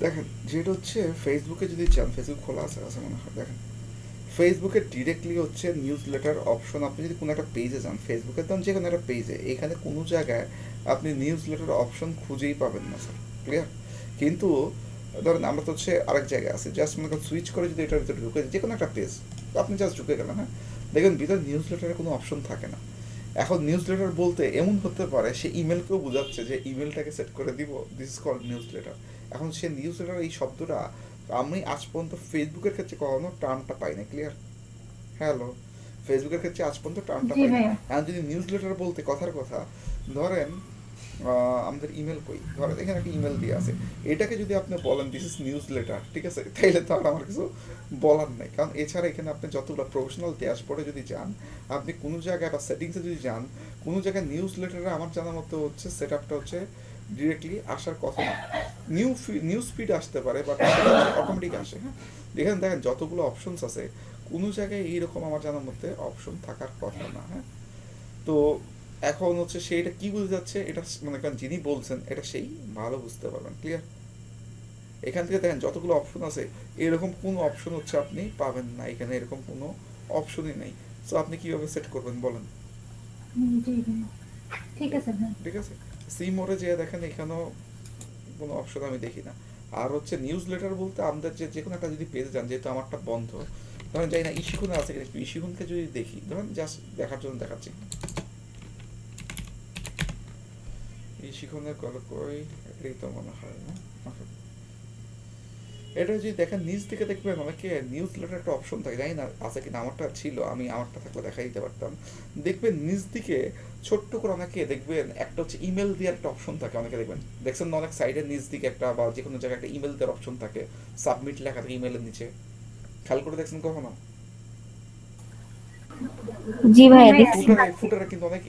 দেখেন যেটা হচ্ছে ফেসবুকে যদি চান, ফেসবুক খোলা আছে আছে মনে হয়, দেখেন ফেসবুকে ডিরেক্টলি হচ্ছে নিউজ লেটার অপশন, আপনি যদি কোনো একটা পেজে যান, ফেসবুকের দাম যে কোনো একটা পেজে, এখানে কোনো জায়গায় আপনি নিউজ লেটার অপশন খুঁজেই পাবেন না স্যার, ক্লিয়ার? কিন্তু ধরেন আমরা তো হচ্ছে আরেক জায়গায় আছি, জাস্ট মনে করেন সুইচ করে যদি এটার ভিতরে ঢুকে যে কোনো একটা পেজ, আপনি জাস্ট ঢুকে গেলেন, হ্যাঁ, দেখবেন ভিতরে নিউজ লেটারের কোনো অপশন থাকে না। এখন নিউজ লেটার বলতে এমন হতে পারে সে ইমেলকেও বোঝাচ্ছে যে ইমেলটাকে সেট করে দিব, this is called newsletter. এখন সে নিউজ লেটার এই শব্দটা আমি আজ পর্যন্ত ফেসবুকের ক্ষেত্রে কখনো টার্মটা পাই না, ক্লিয়ার? হ্যালো, ফেসবুকের ক্ষেত্রে আজ পর্যন্ত টার্মটা জি পাই না। ভাইয়া। এখন যদি নিউজ লেটার বলতে কথার কথা, ধরেন আমাদের ইমেল কই, ধরেন এখানে একটা ইমেল দিয়ে আছে, এটাকে যদি আপনি বলেন দিস ইজ নিউজ লেটার, ঠিক আছে, তাইলে তো আর আমার কিছু বলার নেই, কারণ এছাড়া এখানে আপনি যতগুলো প্রফেশনাল ড্যাশবোর্ডে যদি যান, আপনি কোনো জায়গায় বা সেটিংসে যদি যান, কোনো জায়গায় নিউজ লেটারে আমার জানা মতো হচ্ছে সেট আপটা হচ্ছে ডিরেক্টলি আসার কথা না। নিউজ ফিড আসতে পারে, বাট সেটা অটোমেটিক আসে, হ্যাঁ। এখানে দেখেন যতগুলো অপশনস আছে, কোনো জায়গায় এইরকম আমার জানার মধ্যে অপশন থাকার কথা না, হ্যাঁ। তো এখন হচ্ছে সে এটা কি বুঝতে যাচ্ছে, এটা মনে করেন যিনি বলছেন এটা সেই ভালো বুঝতে পারবেন, ক্লিয়ার? এখান থেকে দেখেন যতগুলো অপশন আছে, এরকম কোনো অপশন হচ্ছে আপনি পাবেন না, এখানে এরকম কোনো অপশনই নেই। সো আপনি কিভাবে সেট করবেন বলেন? জি ভাইয়া, ঠিক আছে ভাই। ঠিক আছে, সি মোড়ে যেয়ে দেখেন এখানেও কোনো অপশন আমি দেখি না। আর হচ্ছে নিউজ লেটার বলতে আমাদের যে যে কোনো একটা যদি পেজে যান, যেহেতু আমারটা বন্ধ, ধরেন যাই না ইস্যুখুনে আছে কিনা, একটু ইস্যুখুনকে যদি দেখি, ধরেন জাস্ট দেখার জন্য দেখাচ্ছি, ইস্যুখুনের গল্প কই, এটাই তো মনে হয় না। আচ্ছা, এটা যদি দেখেন নিজ থেকে দেখবেন অনেকে নিউজ লেটার একটা অপশন থাকে, জানি না আছে কিনা, আমারটা ছিল, আমি আমারটা থাকলে দেখাই দিতে পারতাম। দেখবেন নিজ দিকে ছোট্ট করে অনেকে দেখবেন একটা হচ্ছে ইমেল দেওয়ার একটা অপশন থাকে, অনেকে দেখবেন দেখছেন না, অনেক সাইডের নিচ দিকে একটা বা যে কোনো জায়গায় একটা ইমেল দেওয়ার অপশন থাকে, সাবমিট লেখা থাকে ইমেলের নিচে, খেয়াল করে দেখছেন কখনো? জি অথবা ভাইয়া দেখছি। ফুটারে ফুটারে কিন্তু অনেক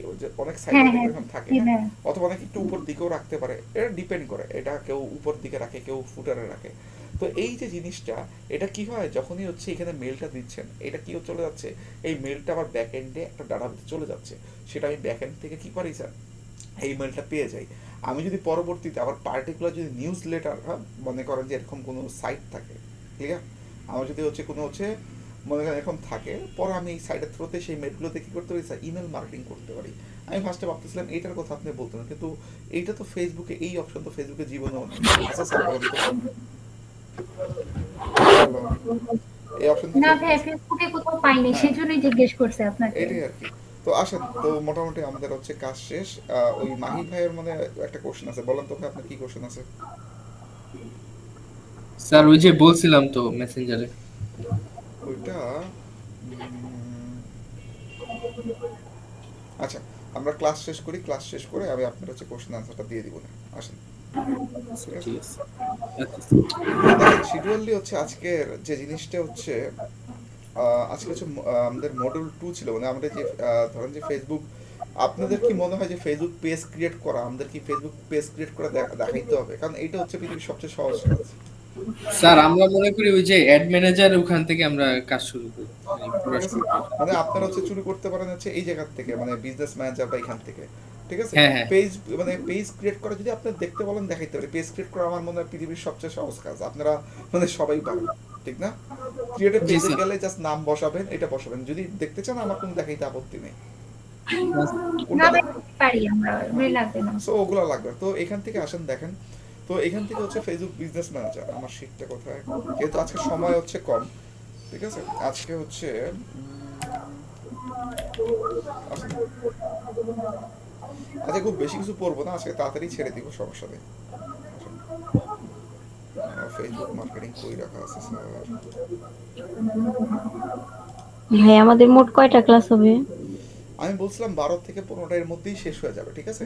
অনেক সাইডে হ্যাঁ দেখবেন হ্যাঁ। এরকম থাকে, জি হ্যাঁ। ভাইয়া। অথবা অনেক একটু উপর দিকেও রাখতে পারে, এটা ডিপেন্ড করে, এটা কেউ উপর দিকে রাখে, কেউ ফুটারে রাখে। তো এই যে জিনিসটা, এটা কি হয় যখনই হচ্ছে এখানে মেলটা দিচ্ছেন, এটা কি চলে যাচ্ছে, এই মেলটা আবার ব্যাক এন্ডে একটা ডাটাবেসে চলে যাচ্ছে, সেটা আমি ব্যাক এন্ড থেকে কি পারি স্যার, এই মেলটা পেয়ে যাই। আমি যদি পরবর্তীতে আবার পার্টিকুলার যদি নিউজ লেটার, হ্যাঁ, মনে করেন যে এরকম কোনো সাইট থাকে, ক্লিয়ার, আমার যদি হচ্ছে কোনো হচ্ছে মনে করেন এরকম থাকে, পরে আমি এই সাইটের থ্রুতে সেই মেলগুলোতে কি করতে পারি স্যার, ইমেল মার্কেটিং করতে পারি। আমি ফার্স্টে ভাবতেছিলাম এইটার কথা আপনি বলতেন, কিন্তু এইটা তো ফেসবুকে, এই অপশন তো ফেসবুকে জীবনেও নেই। আচ্ছা স্যার বলেন তো, হ্যালো, এই অপশন কি না ফেসবুকে? ভাইয়া, ফেসবুকে কোথাও পাইনি, হ্যাঁ, সেজন্যই জিজ্ঞেস করছে আপনাকে। এইটাই আর কি। তো আসেন, তো মোটামুটি আমাদের হচ্ছে কাজ শেষ। ওই মাহি ভাইয়ের মানে একটা কোশ্চেন আছে, বলেন তো ভাই আপনার কি কোশ্চেন আছে? স্যার ওই যে বলছিলাম তো মেসেঞ্জারে। ওইটা উম, আচ্ছা, আমরা ক্লাস শেষ করি, ক্লাস শেষ করে আমি আপনার হচ্ছে কোশ্চেন আনসারটা দিয়ে দিব না, আসেন, আচ্ছা ঠিক আছে? ঠিক আছে। আচ্ছা স্যার। দেখেন শিডিউলি হচ্ছে আজকের যে জিনিসটা হচ্ছে, আজকে হচ্ছে আমাদের মডিউল 2 ছিল, মানে আমাদের যে ধরেন যে ফেসবুক, আপনাদের কি মনে হয় যে ফেসবুক পেজ ক্রিয়েট করা, আমাদের কি ফেসবুক পেজ ক্রিয়েট করে দেখাইতে হবে, কারণ এইটা হচ্ছে পৃথিবীর সবচেয়ে সহজ কাজ। স্যার আমরা মনে করি ওই যে অ্যাড ম্যানেজার, ওখান থেকে আমরা কাজ শুরু করি, মানে পুরো ঠিক আছে, শুরু করি। মানে আপনারা হচ্ছে শুরু করতে পারেন হচ্ছে এই জায়গা থেকে, মানে বিজনেস ম্যানেজার বা এখান থেকে, ঠিক আছে। হ্যাঁ হ্যাঁ। পেজ, মানে পেজ ক্রিয়েট করা যদি আপনি দেখতে বলেন দেখাইতে পারে, পেজ ক্রিয়েট করা আমার মনে হয় পৃথিবীর সবচেয়ে সহজ কাজ, আপনারা মানে সবাই পারেন, ঠিক না? ক্রিয়েটেড জি পেজে স্যার। গেলে জাস্ট নাম বসাবেন, এটা বসাবেন, যদি দেখতে চান আমার কোনো দেখাইতে আপত্তি নেই। না কোনটা ভাই, পারি আমরা, ওগুলোই লাগবে না। সো ওগুলো লাগবে, তো এখান থেকে আসেন দেখেন। তো এখান থেকে হচ্ছে ফেসবুক বিজনেস ম্যানেজার, আমার শীটটা কোথায়, যেহেতু আজকে সময় হচ্ছে কম, ঠিক আছে, আজকে হচ্ছে আসেন, আজকে খুব বেশি কিছু পড়বো না, আজকে তাড়াতাড়ি ছেড়ে দিব, সমস্যা নেই। আসেন, ফেসবুক মার্কেটিং কই রাখা আছে স্যার? ভাই আমাদের মোট কয়টা ক্লাস হবে? আমি বলছিলাম 12 থেকে 15টা এর মধ্যেই শেষ হয়ে যাবে, ঠিক আছে,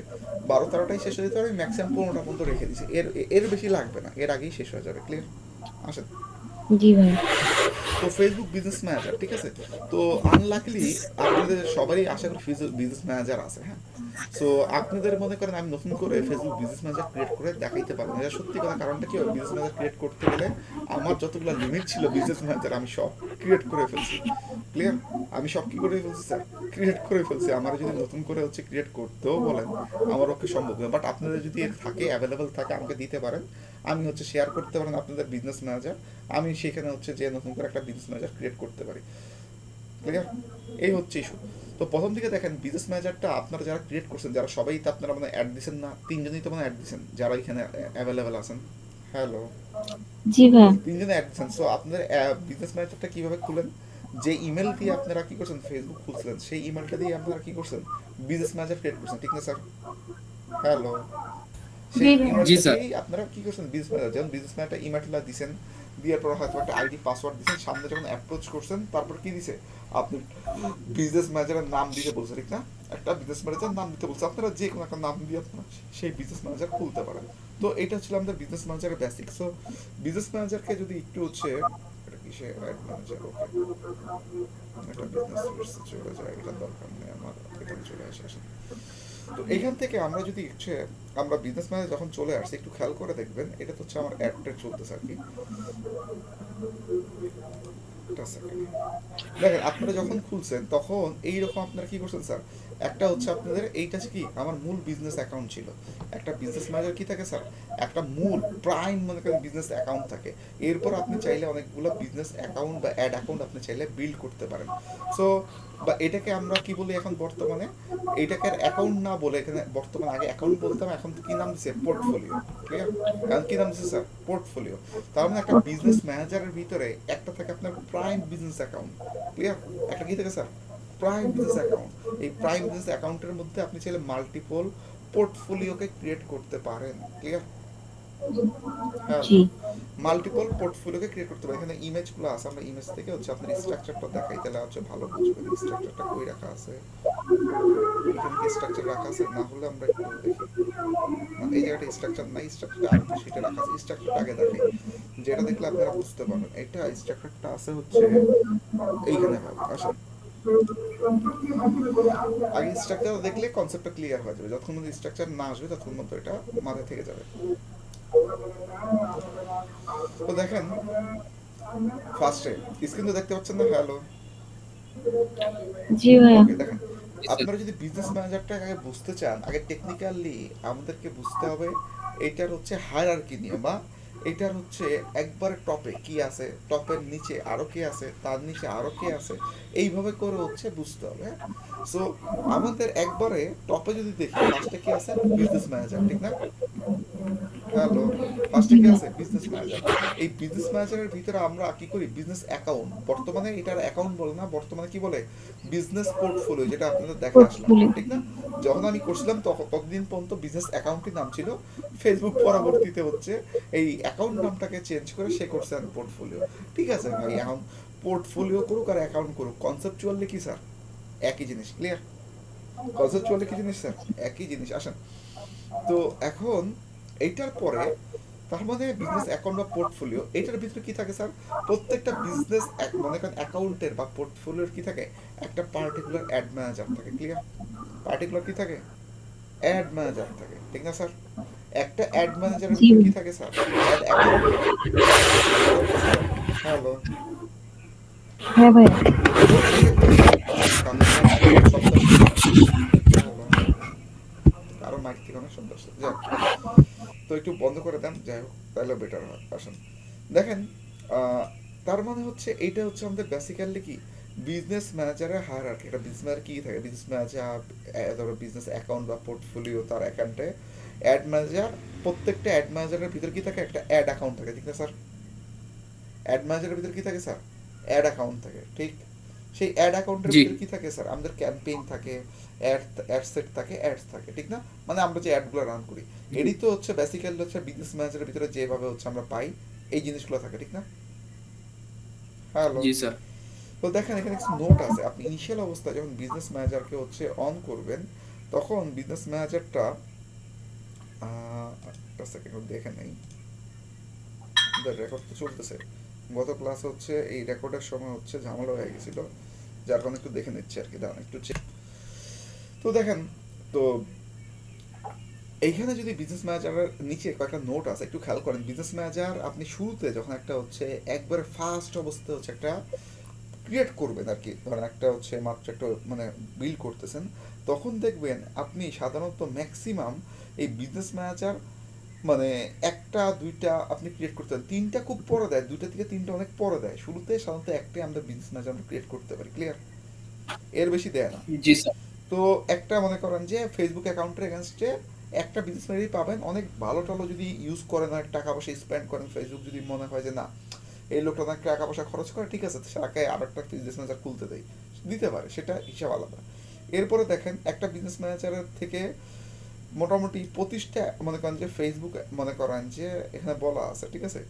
12-13টাই শেষ হয়ে যেতে পারে, আমি ম্যাক্সিমাম 15টা পর্যন্ত রেখে দিছি, এর এর বেশি লাগবে না, এর আগেই শেষ হয়ে যাবে, ক্লিয়ার? আসেন, জি ভাই। তো ফেসবুক বিজনেস ম্যানেজার, ঠিক আছে। তো আনলাকিলি আপনাদের সবারই আশা করি বিজনেস ম্যানেজার আছে, হ্যাঁ। সো আপনাদের মনে করেন আমি নতুন করে ফেসবুক বিজনেস ম্যানেজার ক্রিয়েট করে দেখাইতে পারবো না, এটা সত্যি কথা। কারণটা কি হবে, বিজনেস ম্যানেজার ক্রিয়েট করতে গেলে আমার যতগুলো লিমিট ছিল বিজনেস ম্যানেজার আমি সব ক্রিয়েট করে ফেলছি। ক্লিয়ার? আমি সব কি করে ফেলছি স্যার, ক্রিয়েট করে ফেলছি। আমার যদি নতুন করে হচ্ছে ক্রিয়েট করতেও বলেন আমার পক্ষে সম্ভব নয়, বাট আপনাদের যদি এর থাকে, অ্যাভেলেবল থাকে, আমাকে দিতে পারেন, আমি হচ্ছে শেয়ার করতে পারেন আপনাদের বিজনেস ম্যানেজার, আমি সেখানে হচ্ছে যে নতুন করে একটা বিজনেস ম্যানেজার ক্রিয়েট করতে পারি। ক্লিয়ার? এই হচ্ছে ইস্যু। তো প্রথম দিকে দেখেন বিজনেস ম্যানেজারটা আপনারা যারা ক্রিয়েট করছেন, যারা সবাই তো আপনারা মানে অ্যাড দিচ্ছেন না, তিনজনই তো মানে অ্যাড দিচ্ছেন যারা এখানে অ্যাভেলেবেল আছেন। হ্যালো, জি ভাইয়া। তিনজনে অ্যাড দিচ্ছেন। সো আপনাদের বিজনেস ম্যানেজারটা কিভাবে খুলেন, যে ইমেল দিয়ে আপনারা কি করছেন ফেসবুক খুলছিলেন, সেই ইমেলটা দিয়ে আপনারা কি করছেন বিজনেস ম্যানেজার ক্রিয়েট করছেন, ঠিক না স্যার? হ্যালো, সেই জি ভাইয়া। জি ইমেলটা স্যার। দিয়েই আপনারা কি করছেন বিজনেস ম্যানেজার, যেমন বিজনেস ম্যানেজার ইমেলটা দিছেন, দেওয়ার পর হয়তো একটা আইডি পাসওয়ার্ড দিছেন, সামনে যখন অ্যাপ্রোচ করছেন তারপর কি দিছে, আপনি বিজনেস ম্যানেজারের নাম দিতে বলছে, ঠিক না? একটা বিজনেস ম্যানেজার নাম দিতে বলছে, আপনারা যে কোনো একটা নাম দিয়ে আপনারা সেই বিজনেস ম্যানেজার খুলতে পারেন। তো এটা ছিল আমাদের বিজনেস ম্যানেজারের বেসিক। সো বিজনেস ম্যানেজারকে যদি একটু হচ্ছে এটা কিসে অ্যাড ম্যানেজার, ওকে একটা বিজনেস সোর্সে চলে যায়, এটা দরকার নেই আমার, এখানে চলে আসে। তো এখান থেকে আমরা যদি হচ্ছে আমরা বিজনেস ম্যানেজার যখন চলে আসছে একটু খেয়াল করে দেখবেন, এটা তো হচ্ছে আমার অ্যাডটা চলতেছে আর কি। একটা সেকেন্ড দেখেন, আপনারা যখন খুলছেন তখন এইরকম আপনারা কি করছেন স্যার, একটা হচ্ছে আপনাদের এইটা কি আমার মূল বিজনেস অ্যাকাউন্ট ছিল। একটা বিজনেস ম্যানেজার কি থাকে স্যার, একটা মূল প্রাইম মনে করেন বিজনেস অ্যাকাউন্ট থাকে। এরপর আপনি চাইলে অনেকগুলো বিজনেস অ্যাকাউন্ট বা অ্যাড অ্যাকাউন্ট আপনি চাইলে বিল্ড করতে পারেন। সো বা এটাকে আমরা কি বলি এখন বর্তমানে, এটাকে আর অ্যাকাউন্ট না বলে এখানে বর্তমানে, আগে অ্যাকাউন্ট বলতাম, এখন কি নাম দিচ্ছে, পোর্টফোলিও। ক্লিয়ার? এখন কি নাম দিচ্ছে স্যার, পোর্টফোলিও। তার মানে একটা বিজনেস ম্যানেজারের ভিতরে একটা থাকে আপনার প্রাইম বিজনেস অ্যাকাউন্ট। ক্লিয়ার? একটা কি থাকে স্যার, প্রাইম বিজনেস অ্যাকাউন্ট। এই প্রাইম বিজনেস অ্যাকাউন্টের মধ্যে আপনি চাইলে মাল্টিপল পোর্টফোলিওকে ক্রিয়েট করতে পারেন। ক্লিয়ার? হ্যাঁ, জি। মাল্টিপল পোর্টফোলিওকে ক্রিয়েট করতে পারেন। এখানে ইমেজগুলো আছে, আমরা ইমেজ থেকে হচ্ছে আপনার স্ট্রাকচারটা দেখাই, তাহলে হচ্ছে ভালো বুঝবেন স্ট্রাকচারটা কই রাখা আছে। এখানে কি স্ট্রাকচার রাখা আছে, না হলে আমরা একটু দেখি। না, এই জায়গাটা স্ট্রাকচার নাই, স্ট্রাকচারটা আরেকটা শিটে রাখা আছে। স্ট্রাকচারটা আগে দেখাই, যেটা দেখলে আপনারা বুঝতে পারবেন। এটা স্ট্রাকচারটা আছে হচ্ছে এইখানে ভাবে আসেন, আগে স্ট্রাকচার দেখলে কনসেপ্টটা ক্লিয়ার হয়ে যাবে। যতক্ষণ মধ্যে স্ট্রাকচার না আসবে ততক্ষণ মধ্যে এটা মাথায় থেকে যাবে। তো দেখেন ফার্স্টে স্ক্রিন তো দেখতে পাচ্ছেন না? হ্যালো, জি ভাইয়া। ওকে। দেখেন জি স্যার। আপনারা যদি বিজনেস ম্যানেজারটা আগে বুঝতে চান, আগে টেকনিক্যালি আমাদেরকে বুঝতে হবে এটার হচ্ছে হায়ারার্কি নিয়ে, বা এটার হচ্ছে একবারে টপে কি আছে, টপের নিচে আরো কে আছে, তার নিচে আরো কে আছে, এইভাবে করে হচ্ছে বুঝতে হবে। হ্যাঁ, সো আমাদের একবারে টপে যদি দেখি ফার্স্টে কি আছে, বিজনেস ম্যানেজার, ঠিক না? হ্যালো, ফার্স্টে জি কি ভাইয়া। আছে, বিজনেস ম্যানেজার। এই বিজনেস ম্যানেজারের ভিতরে আমরা কি করি, বিজনেস অ্যাকাউন্ট, বর্তমানে এটার অ্যাকাউন্ট বলে না, বর্তমানে কি বলে, বিজনেস পোর্টফোলিও, যেটা আপনাদের দেখে আসলাম, পোর্টফোলিও। ঠিক না? যখন আমি করছিলাম তখন ততদিন পর্যন্ত বিজনেস অ্যাকাউন্টের নাম ছিল। ফেসবুক পরবর্তীতে হচ্ছে এই অ্যাকাউন্ট নামটাকে চেঞ্জ করে সে করছে পোর্টফোলিও। ঠিক আছে ভাই, এখন পোর্টফোলিও করুক আর অ্যাকাউন্ট করুক, কনসেপচুয়ালি কি স্যার একই জিনিস। ক্লিয়ার? কনসেপচুয়ালি কি জিনিস স্যার, একই জিনিস। আসেন, তো এখন এইটার পরে তার মানে বিজনেস অ্যাকাউন্ট বা পোর্টফোলিও, এটার ভিতরে কি থাকে স্যার, প্রত্যেকটা বিজনেস মনে করেন অ্যাকাউন্টের বা পোর্টফোলিওর কি থাকে, একটা পার্টিকুলার অ্যাড ম্যানেজার থাকে। ক্লিয়ার? পার্টিকুলার কি থাকে, অ্যাড ম্যানেজার থাকে, ঠিক না স্যার? একটা অ্যাড ম্যানেজারের জি ভিতরে কি ভাইয়া। থাকে স্যার, অ্যাড অ্যাকাউন্ট থাকে। বুঝতে পারতেছেন? হ্যালো, হ্যাঁ ভাইয়া। প্রত্যেকের কি থাকে, কারণ অনেক শব্দ আসছে। হ্যালো, কারো মাইক থেকে অনেক শব্দ আসছে, যাক, তো একটু বন্ধ করে দেন, যাই হোক তাহলে বেটার হয়। আসুন দেখেন, তার মানে হচ্ছে এইটা হচ্ছে আমাদের বেসিক্যালি কি বিজনেস ম্যানেজারের হায়ারার্কি। একটা বিজনেস ম্যানেজার কি থাকে, বিজনেস ম্যানেজার ধরো বিজনেস অ্যাকাউন্ট বা পোর্টফোলিও, তার অ্যাকাউন্টে অ্যাড ম্যানেজার, প্রত্যেকটা অ্যাড ম্যানেজারের ভিতরে কি থাকে, একটা অ্যাড অ্যাকাউন্ট থাকে, ঠিক না স্যার? অ্যাড ম্যানেজারের ভিতরে কি থাকে স্যার, অ্যাড অ্যাকাউন্ট থাকে, ঠিক? সেই অ্যাড অ্যাকাউন্টের জি। ভিতরে কি থাকে স্যার, আমাদের ক্যাম্পেইন থাকে, অ্যাড সেট থাকে, অ্যাডস থাকে, ঠিক না? মানে আমরা যে অ্যাডগুলো রান করি, এডি তো হচ্ছে বেসিক্যালি হচ্ছে বিজনেস ম্যানেজারের ভিতরে যেভাবে হচ্ছে আমরা পাই এই জিনিসগুলো থাকে, ঠিক না? হ্যালো, জি স্যার। তো দেখেন এখানে কিছু নোট আছে। আপনি ইনিশিয়াল অবস্থায় যখন বিজনেস ম্যানেজারকে হচ্ছে অন করবেন, তখন বিজনেস ম্যানেজারটা একটা সেকেন্ড দেখে নেই, রেকর্ড তো চলতেছে। গত ক্লাস হচ্ছে এই রেকর্ডের সময় হচ্ছে ঝামেলা হয়ে গেছিল, যার কারণে একটু দেখে নিচ্ছি আর কি, দাঁড়ান একটু চেক। তো দেখেন তো এইখানে যদি বিজনেস ম্যানেজারের নিচে কয়েকটা নোট আছে, একটু খেয়াল করেন। বিজনেস ম্যানেজার আপনি শুরুতে যখন একটা হচ্ছে একবারে ফার্স্ট অবস্থায় হচ্ছে একটা ক্রিয়েট করবেন আর কি, ধরেন একটা হচ্ছে মাত্র একটা মানে বিল্ড করতেছেন, তখন দেখবেন আপনি সাধারণত ম্যাক্সিমাম এই বিজনেস ম্যানেজার মানে একটা দুইটা আপনি ক্রিয়েট করতে পারেন, তিনটা খুব পরে দেয়, দুইটা থেকে তিনটা অনেক পরে দেয়। শুরুতে সাধারণত একটাই আমরা বিজনেস ম্যানেজার আমরা ক্রিয়েট করতে পারি, ক্লিয়ার? এর বেশি দেয় না। জি স্যার। তো একটা মনে করেন যে ফেসবুক অ্যাকাউন্টের এগেনস্টে একটা বিজনেস ম্যানেজারই পাবেন, অনেক ভালো টালো যদি ইউজ করেন, অনেক টাকা পয়সা স্পেন্ড করেন, ফেসবুক যদি মনে হয় যে না এই লোকটা অনেক টাকা পয়সা খরচ করে, ঠিক আছে তাকে আর একটা বিজনেস ম্যানেজার খুলতে দেয়, দিতে পারে, সেটা হিসাব আলাদা। এরপরে দেখেন একটা বিজনেস ম্যানেজারের থেকে মোটামুটি 25টা মনে করেন যে ফেসবুক মনে করেন যে এখানে বলা আছে, ঠিক আছে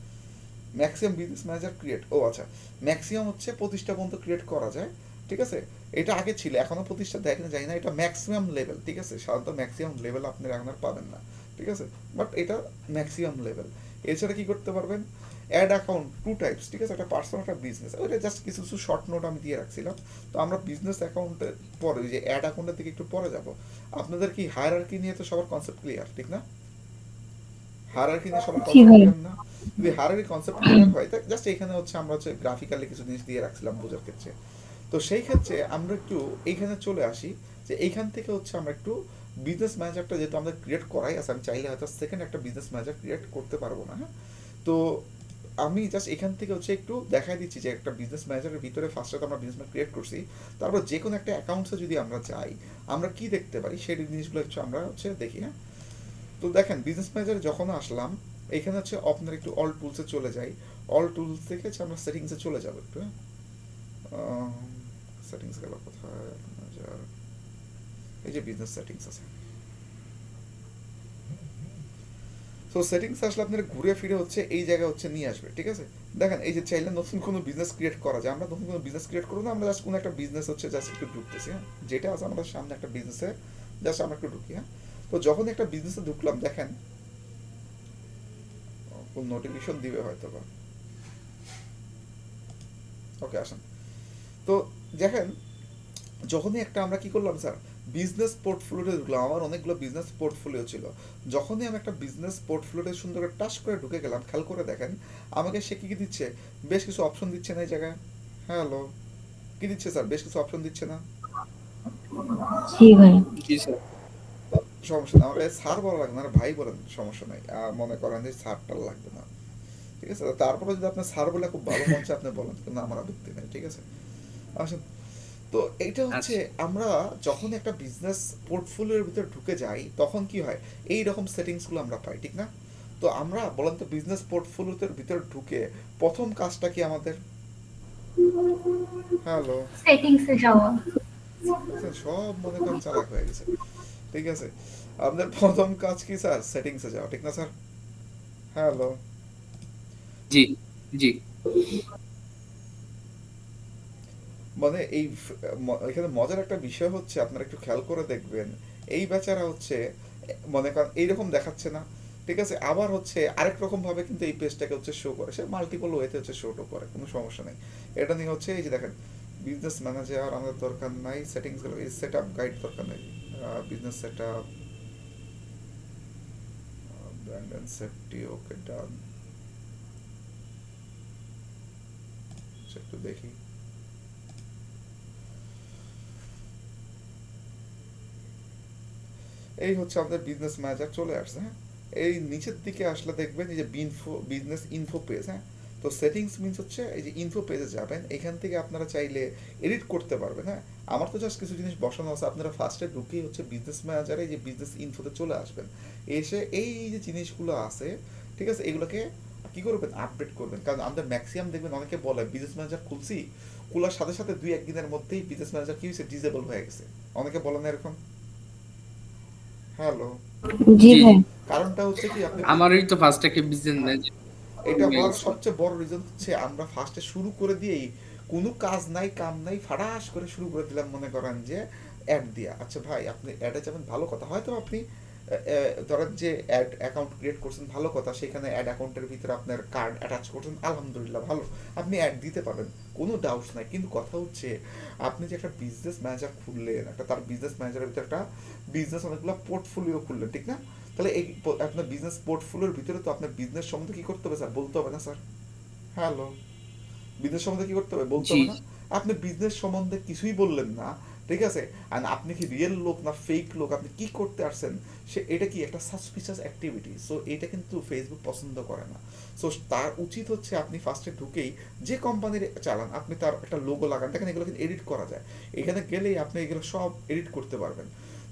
ম্যাক্সিমাম বিজনেস ম্যানেজার ক্রিয়েট, ও আচ্ছা ম্যাক্সিমাম হচ্ছে 25টা পর্যন্ত ক্রিয়েট করা যায়, ঠিক আছে। এটা আগে ছিল, এখনো 25টা দেয় কিনা জানি না, এটা ম্যাক্সিমাম লেভেল, ঠিক আছে। সাধারণত ম্যাক্সিমাম লেভেল আপনারা এখন আর পাবেন না, ঠিক আছে, বাট এটা ম্যাক্সিমাম লেভেল। এছাড়া কি করতে পারবেন, অ্যাড অ্যাকাউন্ট টু টাইপস, ঠিক আছে, একটা পার্সোনাল একটা বিজনেস, ওইটা জাস্ট কিছু কিছু শর্ট নোট আমি দিয়ে রাখছিলাম। তো আমরা বিজনেস অ্যাকাউন্টের পরে ওই যে অ্যাড অ্যাকাউন্টের দিকে একটু পরে যাব। আপনাদের কি হায়ারার্কি নিয়ে তো সবার কনসেপ্ট ক্লিয়ার, ঠিক না? হায়ারার্কি নিয়ে সবার জি কনসেপ্ট ভাইয়া। ক্লিয়ার না? যদি হায়ারার্কি কনসেপ্ট ক্লিয়ার হয়, তাই জাস্ট এখানে হচ্ছে আমরা হচ্ছে গ্রাফিক্যালি কিছু জিনিস দিয়ে রাখছিলাম বোঝার ক্ষেত্রে। তো সেই ক্ষেত্রে আমরা একটু এইখানে চলে আসি, যে এইখান থেকে হচ্ছে আমরা একটু বিজনেস ম্যানেজারটা যেহেতু আমাদের ক্রিয়েট করাই আছে, আমি চাইলে হয়তো সেকেন্ড একটা বিজনেস ম্যানেজার ক্রিয়েট করতে পারবো না, হ্যাঁ। তো আমি জাস্ট এখান থেকে হচ্ছে একটু দেখাই দিচ্ছি যে একটা বিজনেস ম্যানেজারের ভিতরে ফার্স্টে তো আমরা বিজনেস ক্রিয়েট করছি, তারপর যে কোনো একটা অ্যাকাউন্টসে যদি আমরা যাই আমরা কি দেখতে পারি সেই জিনিসগুলো হচ্ছে আমরা হচ্ছে দেখি, হ্যাঁ। তো দেখেন বিজনেস ম্যানেজারে যখন আসলাম, এখানে হচ্ছে আপনার একটু অল টুলসে চলে যাই, অল টুলস থেকে হচ্ছে আমরা সেটিংসে চলে যাবো একটু, হ্যাঁ। সেটিংস গেল কোথায়, ম্যানেজার, এই যে বিজনেস সেটিংস আছে। সো সেটিংস আসলে আপনার ঘুরে ফিরে হচ্ছে এই জায়গায় হচ্ছে নিয়ে আসবে, ঠিক আছে। দেখেন এই যে চাইলে নতুন কোনো বিজনেস ক্রিয়েট করা যায়, আমরা নতুন কোনো বিজনেস ক্রিয়েট করবো না, আমরা জাস্ট কোনো একটা বিজনেস হচ্ছে জাস্ট একটু ঢুকতেছি, হ্যাঁ, যেটা আছে আমাদের সামনে একটা বিজনেসে জাস্ট আমরা একটু ঢুকি, হ্যাঁ। তো যখন একটা বিজনেসে ঢুকলাম দেখেন কোন নোটিফিকেশন দিবে হয়তো বা, ওকে আসেন। তো দেখেন যখনই একটা আমরা কি করলাম স্যার, বিজনেস পোর্টফোলিওতে ঢুকলাম, আমার অনেকগুলো বিজনেস পোর্টফোলিও ছিল, যখনই আমি একটা বিজনেস পোর্টফোলিওতে সুন্দর করে টাচ করে ঢুকে গেলাম, খেয়াল করে দেখেন আমাকে সে কি কি দিচ্ছে, বেশ কিছু অপশন দিচ্ছে না এই জায়গায়, হ্যালো কি দিচ্ছে স্যার, বেশ কিছু অপশন দিচ্ছে না? জি ভাইয়া। জি স্যার। তো সমস্যা না, আমাকে স্যার বলা লাগবে না, আর ভাই বলেন, সমস্যা নাই, মনে করেন যে স্যারটা লাগবে না, ঠিক আছে। তারপরে যদি আপনি স্যার বলে খুব ভালো মঞ্চে আপনি বলেন, কিন্তু আমার আপত্তি নেই, ঠিক আছে। আসেন, তো এইটা হচ্ছে আচ্ছা আমরা যখন একটা বিজনেস পোর্টফোলিওর ভিতরে ঢুকে যাই তখন কি হয়, এই রকম সেটিংসগুলো আমরা পাই, ঠিক না? তো আমরা বলেন তো বিজনেস পোর্টফোলিওর ভিতরে ঢুকে প্রথম কাজটা কি আমাদের, হ্যালো, সেটিংসে যাওয়া। সব মনে করেন চালাক হয়ে গেছে, ঠিক আছে। আমাদের প্রথম কাজ কি স্যার, সেটিংসে যাওয়া, ঠিক না স্যার? হ্যালো, জি জি মানে এই এখানে মজার একটা বিষয় হচ্ছে আপনারা একটু খেয়াল করে দেখবেন, এই বেচারা হচ্ছে মনে করেন এইরকম দেখাচ্ছে না, ঠিক আছে, আবার হচ্ছে আরেক রকম ভাবে কিন্তু এই পেজটাকে হচ্ছে শো করে, সে মাল্টিপল ওয়েতে হচ্ছে শোটো করে, কোনো সমস্যা নেই। এটা নিয়ে হচ্ছে এই যে দেখেন বিজনেস ম্যানেজার আমাদের দরকার নাই, সেটিংস গুলো এই সেট আপ গাইড দরকার নেই, business set up, brand and safety, okay done. একটু দেখি, এই হচ্ছে আমাদের বিজনেস ম্যানেজার চলে আসছে, হ্যাঁ। এই নিচের দিকে আসলে দেখবেন এই যে বিজনেস ইনফো পেজ, হ্যাঁ। তো সেটিংস মিনস হচ্ছে এই যে ইনফো পেজে যাবেন, এখান থেকে আপনারা চাইলে এডিট করতে পারবেন, হ্যাঁ। আমার তো জাস্ট কিছু জিনিস বসানো আছে, আপনারা ফার্স্টে ঢুকেই হচ্ছে বিজনেস ম্যানেজারে এই যে বিজনেস ইনফোতে চলে আসবেন, এসে এই যে জিনিসগুলো আছে, ঠিক আছে, এগুলোকে কি করবেন, আপডেট করবেন। কারণ আমাদের ম্যাক্সিমাম দেখবেন অনেকে বলে বিজনেস ম্যানেজার খুলছি, খোলার সাথে সাথে 2-1 দিনের মধ্যেই বিজনেস ম্যানেজার কি হয়েছে, ডিজেবল হয়ে গেছে, অনেকে বলেন এরকম, হ্যালো। জি জি জি। ভাইয়া। কারণটা হচ্ছে কি আপনি, আমারই তো ফার্স্ট একটা বিজনেস ম্যানেজার এটা হয়ে হওয়ার গেছে। সবচেয়ে বড় রিজন হচ্ছে আমরা ফার্স্টে শুরু করে দিয়েই কোনো কাজ নাই কাম নাই ফাটাস করে শুরু করে দিলাম, মনে করেন যে অ্যাড দিয়া, আচ্ছা ভাই আপনি অ্যাডে যাবেন ভালো কথা, হয়তো আপনি ধরেন যে অ্যাড অ্যাকাউন্ট ক্রিয়েট করছেন, ভালো কথা, সেখানে অ্যাড অ্যাকাউন্টের ভিতরে আপনার কার্ড অ্যাটাচ করছেন, আলহামদুলিল্লাহ ভালো, আপনি অ্যাড দিতে পারবেন, কোনো ডাউটস নাই। কিন্তু কথা হচ্ছে আপনি যে একটা বিজনেস ম্যানেজার খুললেন, একটা তার বিজনেস ম্যানেজারের ভিতরে একটা বিজনেস অনেকগুলো পোর্টফোলিও খুললেন, ঠিক না? তাহলে এই আপনার বিজনেস পোর্টফোলিওর ভিতরে তো আপনার বিজনেস সম্বন্ধে কি করতে হবে স্যার? বলতে হবে না স্যার? হ্যালো, বিজনেস সম্বন্ধে কি করতে হবে? বলতে জি হবে না? আপনি বিজনেস সম্বন্ধে কিছুই বললেন না, ঠিক আছে, আর আপনি কি রিয়েল লোক না ফেক লোক, আপনি কি করতে আসছেন, সে এটা কি একটা সাসপিশিয়াস অ্যাক্টিভিটি। সো এটা কিন্তু ফেসবুক পছন্দ করে না। সো তার উচিত হচ্ছে আপনি ফার্স্টে ঢুকেই যে কোম্পানির চালান আপনি তার একটা লোগো লাগান, দেখেন এগুলো কিন্তু এডিট করা যায়, এখানে গেলেই আপনি এগুলো সব এডিট করতে পারবেন।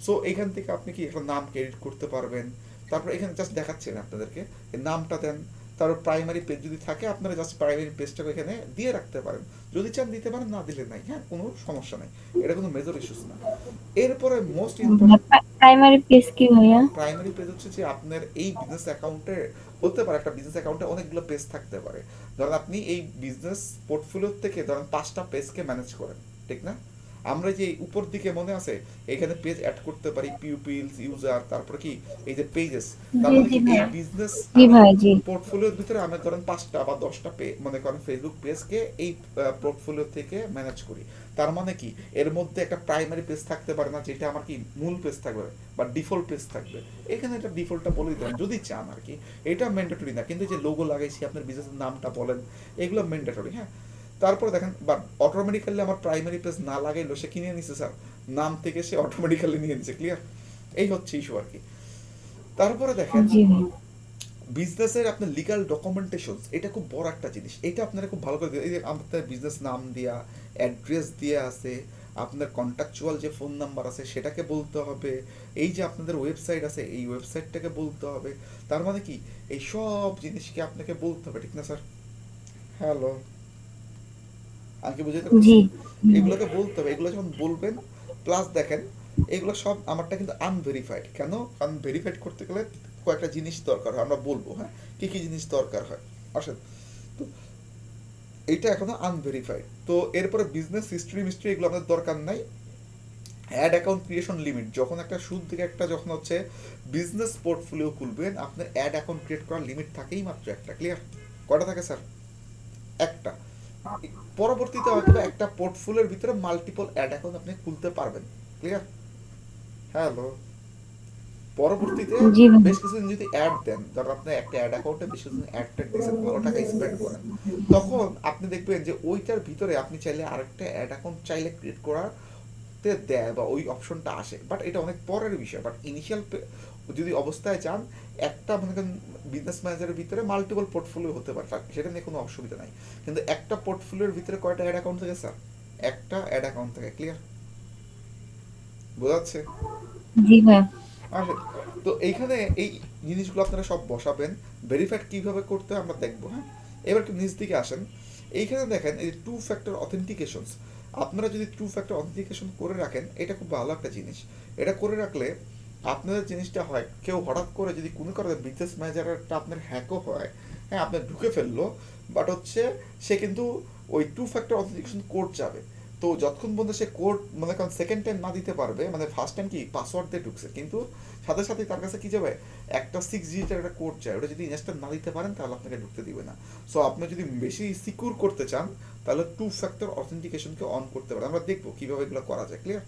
সো এখান থেকে আপনি কি একটা নামকে এডিট করতে পারবেন, তারপর এখানে জাস্ট দেখাচ্ছেন আপনাদেরকে, এই নামটা দেন, তারপর প্রাইমারি পেজ যদি থাকে আপনারা জাস্ট প্রাইমারি পেজটাকে এখানে দিয়ে রাখতে পারেন, যদি চান দিতে পারেন, না দিলে নাই, হ্যাঁ কোনো সমস্যা নাই, এটা কোনো মেজর ইস্যুস না। এরপরে মোস্ট ইম্পর্টেন্ট প্রাইমারি পেজ কি ভাইয়া? প্রাইমারি পেজ হচ্ছে যে আপনার এই বিজনেস অ্যাকাউন্টে হতে পারে, একটা বিজনেস অ্যাকাউন্টে অনেকগুলো পেজ থাকতে পারে। ধরেন আপনি এই বিজনেস পোর্টফোলিও থেকে ধরেন 5টা পেজকে ম্যানেজ করেন, ঠিক না? আমরা যে উপর দিকে মনে আছে এখানে পেজ অ্যাড করতে পারি, পিউপিলস, ইউজার, তারপরে কি এই যে পেজেস, তার জি মানে জি কি এই ভাইয়া। বিজনেস জি ভাই জি। পোর্টফোলিওর ভিতরে আমরা ধরেন 5টা বা 10টা মনে করেন ফেসবুক পেজকে এই পোর্টফোলিও থেকে ম্যানেজ করি। তার মানে কি এর মধ্যে একটা প্রাইমারি পেজ থাকতে পারে না, যেটা আমার কি মূল পেজ থাকবে বা ডিফল্ট পেজ থাকবে, এখানে এটা ডিফল্টটা বলে দেন যদি চান আর কি, এটা ম্যান্ডেটরি না। কিন্তু যে লোগো লাগাইছি, আপনার বিজনেসের নামটা বলেন, এগুলো ম্যান্ডেটরি, হ্যাঁ। তারপরে দেখেন বা অটোমেটিক্যালি আমার প্রাইমারি পেজ না লাগাইলো, সে কিনে নিছে স্যার, নাম থেকে সে অটোমেটিক্যালি নিয়ে নিছে, ক্লিয়ার? এই হচ্ছে ইস্যু আর কি। তারপরে দেখেন জি ভাই। বিজনেসের আপনার লিগাল ডকুমেন্টেশন, এটা খুব বড় একটা জিনিস, এটা আপনারা খুব ভালো করে এই যে আপনার বিজনেস নাম দিয়া, অ্যাড্রেস দিয়ে আছে, আপনার কন্ট্যাকচুয়াল যে ফোন নাম্বার আছে সেটাকে বলতে হবে, এই যে আপনাদের ওয়েবসাইট আছে এই ওয়েবসাইটটাকে বলতে হবে, তার মানে কি এই সব জিনিসকে আপনাকে বলতে হবে, ঠিক না স্যার? হ্যালো, আমি কি বুঝাতে পারছি? জি। এগুলোকে বলতে হবে, এগুলো যখন বলবেন, প্লাস দেখেন এগুলো সব আমারটা কিন্তু আনভেরিফাইড। কেন আনভেরিফাইড করতে গেলে কয়েকটা জিনিস দরকার হয়, আমরা বলবো, হ্যাঁ কি কি জিনিস দরকার হয় আসেন। তো এইটা এখনো আনভেরিফাইড। তো এরপরে বিজনেস হিস্ট্রি মিস্ট্রি এগুলো আপনার দরকার নাই। অ্যাড অ্যাকাউন্ট ক্রিয়েশন লিমিট, যখন একটা শুরু থেকে একটা যখন হচ্ছে বিজনেস পোর্টফোলিও খুলবেন, আপনার অ্যাড অ্যাকাউন্ট ক্রিয়েট করার লিমিট থাকেই মাত্র একটা, ক্লিয়ার? কয়টা থাকে স্যার? একটা। পরবর্তীতে হয়তো একটা পোর্টফোলিওর ভিতরে মাল্টিপল অ্যাড অ্যাকাউন্ট আপনি খুলতে পারবেন, ক্লিয়ার? হ্যালো, পরবর্তীতে জি ভাই। বেশ কিছুদিন যদি অ্যাড দেন, ধর আপনি একটা অ্যাড অ্যাকাউন্টে বেশ কিছুদিন অ্যাড ট্যাড দিয়েছেন, ভালো টাকা স্পেন্ড করেন, তখন আপনি দেখবেন যে ওইটার ভিতরে আপনি চাইলে আরেকটা অ্যাড অ্যাকাউন্ট চাইলে ক্রিয়েট করাতে দেয় বা ওই অপশনটা আসে, বাট এটা অনেক পরের বিষয়। বাট ইনিশিয়াল যদি অবস্থায় চান, একটা মনে করেন বিজনেস ম্যানেজারের ভিতরে মাল্টিপল পোর্টফোলিও হতে পারে, সেটা নিয়ে কোনো অসুবিধা নাই। কিন্তু একটা পোর্টফোলিওর ভিতরে কয়টা অ্যাড অ্যাকাউন্ট থাকে স্যার? একটা অ্যাড অ্যাকাউন্ট থাকে, ক্লিয়ার? বোঝা যাচ্ছে? জি ভাই। আসে, তো এইখানে এই জিনিসগুলো আপনারা সব বসাবেন, ভেরিফাইড কিভাবে করতে হয় আমরা দেখবো, হ্যাঁ। এবার একটু নিচ দিকে আসেন, এইখানে দেখেন এই টু ফ্যাক্টর অথেন্টিকেশনস, আপনারা যদি টু ফ্যাক্টর অথেন্টিকেশন করে রাখেন, এটা খুব ভালো একটা জিনিস। এটা করে রাখলে আপনাদের জিনিসটা হয়, কেউ হঠাৎ করে যদি কোনো কারণে বিজনেস ম্যানেজারটা আপনার হ্যাকও হয়, হ্যাঁ আপনার ঢুকে ফেললো, বাট হচ্ছে সে কিন্তু ওই টু ফ্যাক্টর অথেন্টিকেশন কোড যাবে। তো যতক্ষণ পর্যন্ত সে কোড মনে করেন সেকেন্ড টাইম না দিতে পারবে, মানে ফার্স্ট টাইম কি পাসওয়ার্ড দিয়ে ঢুকছে, কিন্তু সাথে সাথে তার কাছে কি যাবে, একটা 6 ডিজিটের একটা কোড চাই, ওটা যদি ইনস্ট্যান্ট না দিতে পারেন তাহলে আপনাকে ঢুকতে দিবে না। সো আপনি যদি বেশি সিকিউর করতে চান তাহলে টু ফ্যাক্টর অথেন্টিকেশনকে অন করতে পারেন, আমরা দেখবো কিভাবে এগুলো করা যায়, ক্লিয়ার?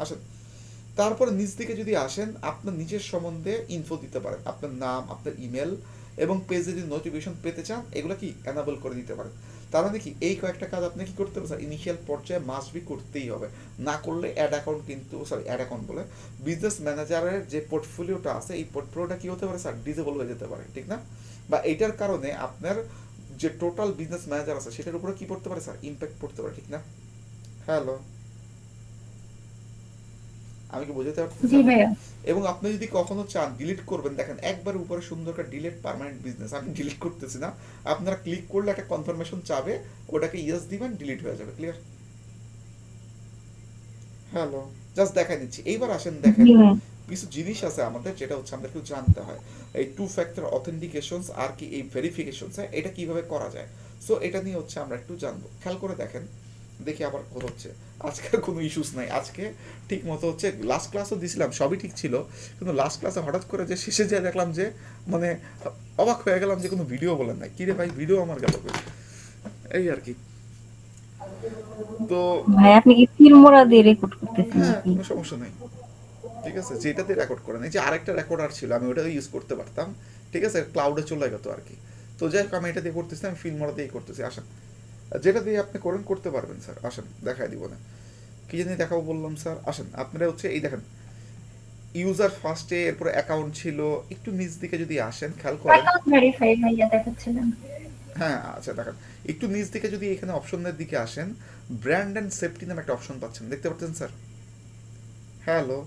আসেন, তারপরে নিচ দিকে যদি আসেন, আপনার নিজের সম্বন্ধে ইনফো দিতে পারেন, আপনার নাম, আপনার ইমেল এবং পেজে যদি নোটিফিকেশন পেতে চান এগুলো কি এনাবল করে দিতে পারেন। তার মানে কি এই কয়েকটা কাজ আপনি কি করতে হবে স্যার, ইনিশিয়াল পর্যায়ে মাস্ট বি করতেই হবে, না করলে অ্যাড অ্যাকাউন্ট কিন্তু অ্যাড অ্যাকাউন্ট বলে বিজনেস ম্যানেজারের যে পোর্টফোলিওটা আছে এই পোর্টফোলিওটা কি হতে পারে স্যার, ডিসেবল হয়ে যেতে পারে, ঠিক না? বা এইটার কারণে আপনার যে টোটাল বিজনেস ম্যানেজার আছে সেটার উপরে কি পড়তে পারে স্যার, ইম্প্যাক্ট পড়তে পারে, ঠিক না? হ্যালো, আমি কি বোঝাতে পারছি? জি ভাইয়া। এবং আপনি যদি কখনো চান ডিলিট করবেন, দেখেন একবার উপরে সুন্দর করে ডিলিট পার্মানেন্ট বিজনেস, আমি ডিলিট করতেছি না, আপনারা ক্লিক করলে একটা কনফার্মেশন চাবে, ওটাকে ইয়েস দিবেন, ডিলিট হয়ে যাবে, ক্লিয়ার? হ্যালো, জাস্ট দেখাই দিচ্ছি। এইবার আসেন দেখেন জি ভাই। কিছু জিনিস আছে আমাদের, যেটা হচ্ছে আমাদের একটু জানতে হয়, এই টু ফ্যাক্টর অথেন্টিকেশনস আর কি এই ভেরিফিকেশনস, এটা কিভাবে করা যায়। সো এটা নিয়ে হচ্ছে আমরা একটু জানবো, খেয়াল করে দেখেন দেখি আবার কত হচ্ছে। আজকে আর কোনো ইস্যুস নাই, আজকে ঠিক মতো হচ্ছে। লাস্ট ক্লাসও দিছিলাম, সবই ঠিক ছিল, কিন্তু লাস্ট ক্লাসে হঠাৎ করে যে শেষে যেয়ে দেখলাম যে মানে অবাক হয়ে গেলাম যে কোনো ভিডিও বলেন নাই। কিরে ভাই ভিডিও আমার গেল কই, এই আর কি। তো ভাই আপনি কি ফিল্মোরা দিয়ে রেকর্ড করতেছেন হ্যাঁ, নাকি? কোনো সমস্যা নেই, ঠিক আছে। যেটাতে রেকর্ড করে নাই, যে আরেকটা রেকর্ডার ছিল আমি ওটা ইউজ করতে পারতাম, ঠিক আছে, ক্লাউডে চলে গেত আর কি। তো যাই হোক আমি এটা দিয়ে করতেছি, আমি ফিল্মোরা দিয়েই করতেছি। আসেন, যেটা দিয়ে আপনি করেন করতে পারবেন স্যার, আসেন দেখাই দিব না। কি জানি দেখাবো বললাম স্যার, আসেন। আপনারা হচ্ছে এই দেখেন ইউজার ফার্স্টে, এরপরে অ্যাকাউন্ট ছিল, একটু নিচ দিকে যদি আসেন খেয়াল করেন। অ্যাকাউন্ট ভেরিফাই ভাইয়া দেখাচ্ছিলেন। হ্যাঁ আচ্ছা দেখেন, একটু নিচ দিকে যদি এখানে অপশনের দিকে আসেন, ব্র্যান্ড অ্যান্ড সেফটি নামে একটা অপশন পাচ্ছেন, দেখতে পাচ্ছেন স্যার? হ্যালো,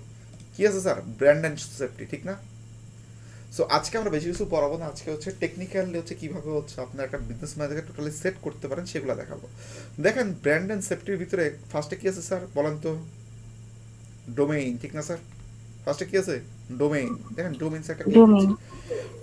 কি আছে স্যার? ব্র্যান্ড অ্যান্ড সেফটি, ঠিক না? সো আজকে আমরা বেশি কিছু পড়াবো না, আজকে হচ্ছে টেকনিক্যালি হচ্ছে কীভাবে হচ্ছে আপনার একটা বিজনেস ম্যানেজারকে টোটালি সেট করতে পারেন সেগুলো দেখাবো। দেখেন ব্র্যান্ড অ্যান্ড সেফটির ভিতরে ফার্স্টে কী আছে স্যার বলেন তো? ডোমেইন, ঠিক না স্যার? ফার্স্টে কি আছে? ডোমেইন। দেখেন ডোমেইন একটা ক্লিক দিচ্ছি। ডোমেইন।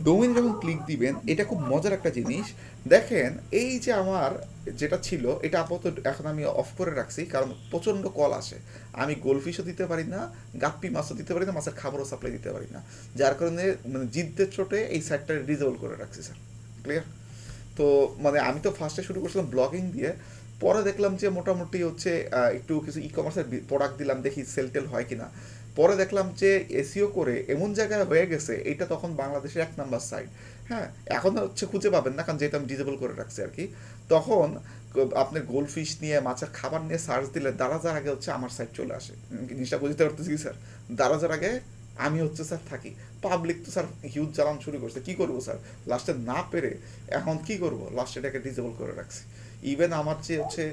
ডোমেইন যখন ক্লিক দিবেন, এটা খুব মজার একটা জিনিস। দেখেন এই যে আমার যেটা ছিল এটা আপাতত এখন আমি অফ করে রাখছি, কারণ প্রচণ্ড কল আসে। আমি গোলফিশও দিতে পারি না, গাপ্পি মাছও দিতে পারি না, মাছের খাবারও সাপ্লাই দিতে পারি না, যার কারণে মানে জিদ্দের চোটে এই সাইটটা ডিজেবল করে রাখছি স্যার। ক্লিয়ার? তো মানে আমি তো ফার্স্টে শুরু করছিলাম ব্লগিং দিয়ে, পরে দেখলাম যে মোটামুটি হচ্ছে একটু কিছু ই কমার্সের প্রোডাক্ট দিলাম, দেখি সেল টেল হয় কিনা। পরে দেখলাম যে এসিও করে এমন জায়গায় হয়ে গেছে, এটা তখন বাংলাদেশের 1 নাম্বার সাইট। হ্যাঁ, এখন হচ্ছে খুঁজে পাবেন না, কারণ যেহেতু আমি ডিজেবল করে রাখছি আর কি। তখন আপনার গোলফিশ নিয়ে, মাছের খাবার নিয়ে সার্চ দিলে দারাজার আগে হচ্ছে আমার সাইট চলে আসে। জিনিসটা বুঝতে পারতেছি কি স্যার? দারাজার আগে আমি হচ্ছে স্যার থাকি। পাবলিক তো স্যার হিউজ জ্বালান শুরু করছে, কি করবো স্যার? লাস্টে না পেরে এখন কি করব, লাস্টে এটাকে ডিজেবল করে রাখছি। ইভেন আমার যে হচ্ছে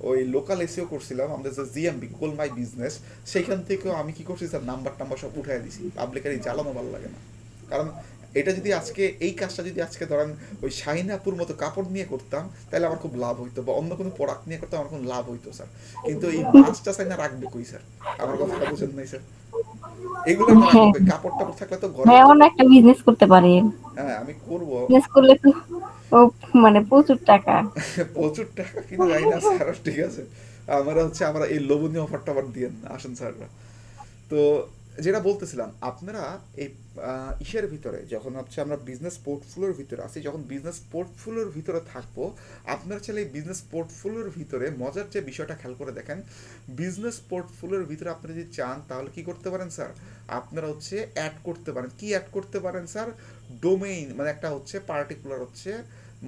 ওই লোকাল এসিও করছিলাম আমাদের যে জিএমবি গুগল মাই বিজনেস, সেইখান থেকেও আমি কি করছি স্যার, নাম্বার টাম্বার সব উঠাই দিছি। পাবলিকের এই জ্বালানো ভালো লাগে না, কারণ এটা যদি আজকে এই কাজটা যদি আজকে ধরেন ওই শাহিনাপুর মতো কাপড় নিয়ে করতাম, তাহলে আমার খুব লাভ হইতো, বা অন্য কোনো প্রোডাক্ট নিয়ে করতাম আমার কোনো লাভ হইতো স্যার। কিন্তু এই মাছটা চাই না রাখবে কই স্যার? আমার কথা বুঝেন নাই স্যার? এগুলো না হ্যাঁ রাখবে, কাপড় টাপড় থাকলে তো ঘরে। হ্যাঁ, অন্য একটা বিজনেস করতে পারেন। হ্যাঁ আমি করবো। বিজনেস করলে তো ও মানে প্রচুর টাকা। প্রচুর টাকা কিনা যাই না স্যার, ঠিক আছে। আমরা এই লোভনীয় অফারটা আবার দিয়েন না, আসেন স্যাররা। তো যেটা বলতেছিলাম, আপনারা এই ইসের ভিতরে যখন হচ্ছে আমরা বিজনেস পোর্টফোলিওর ভিতরে আছি, যখন বিজনেস পোর্টফোলিওর ভিতরে থাকবো, আপনারা চাইলে এই বিজনেস পোর্টফোলিওর ভিতরে মজার যে বিষয়টা খেয়াল করে দেখেন, বিজনেস পোর্টফোলিওর ভিতরে আপনারা যদি চান তাহলে কি করতে পারেন স্যার? আপনারা হচ্ছে অ্যাড করতে পারেন। কি অ্যাড করতে পারেন স্যার? ডোমেইন, মানে একটা হচ্ছে পার্টিকুলার হচ্ছে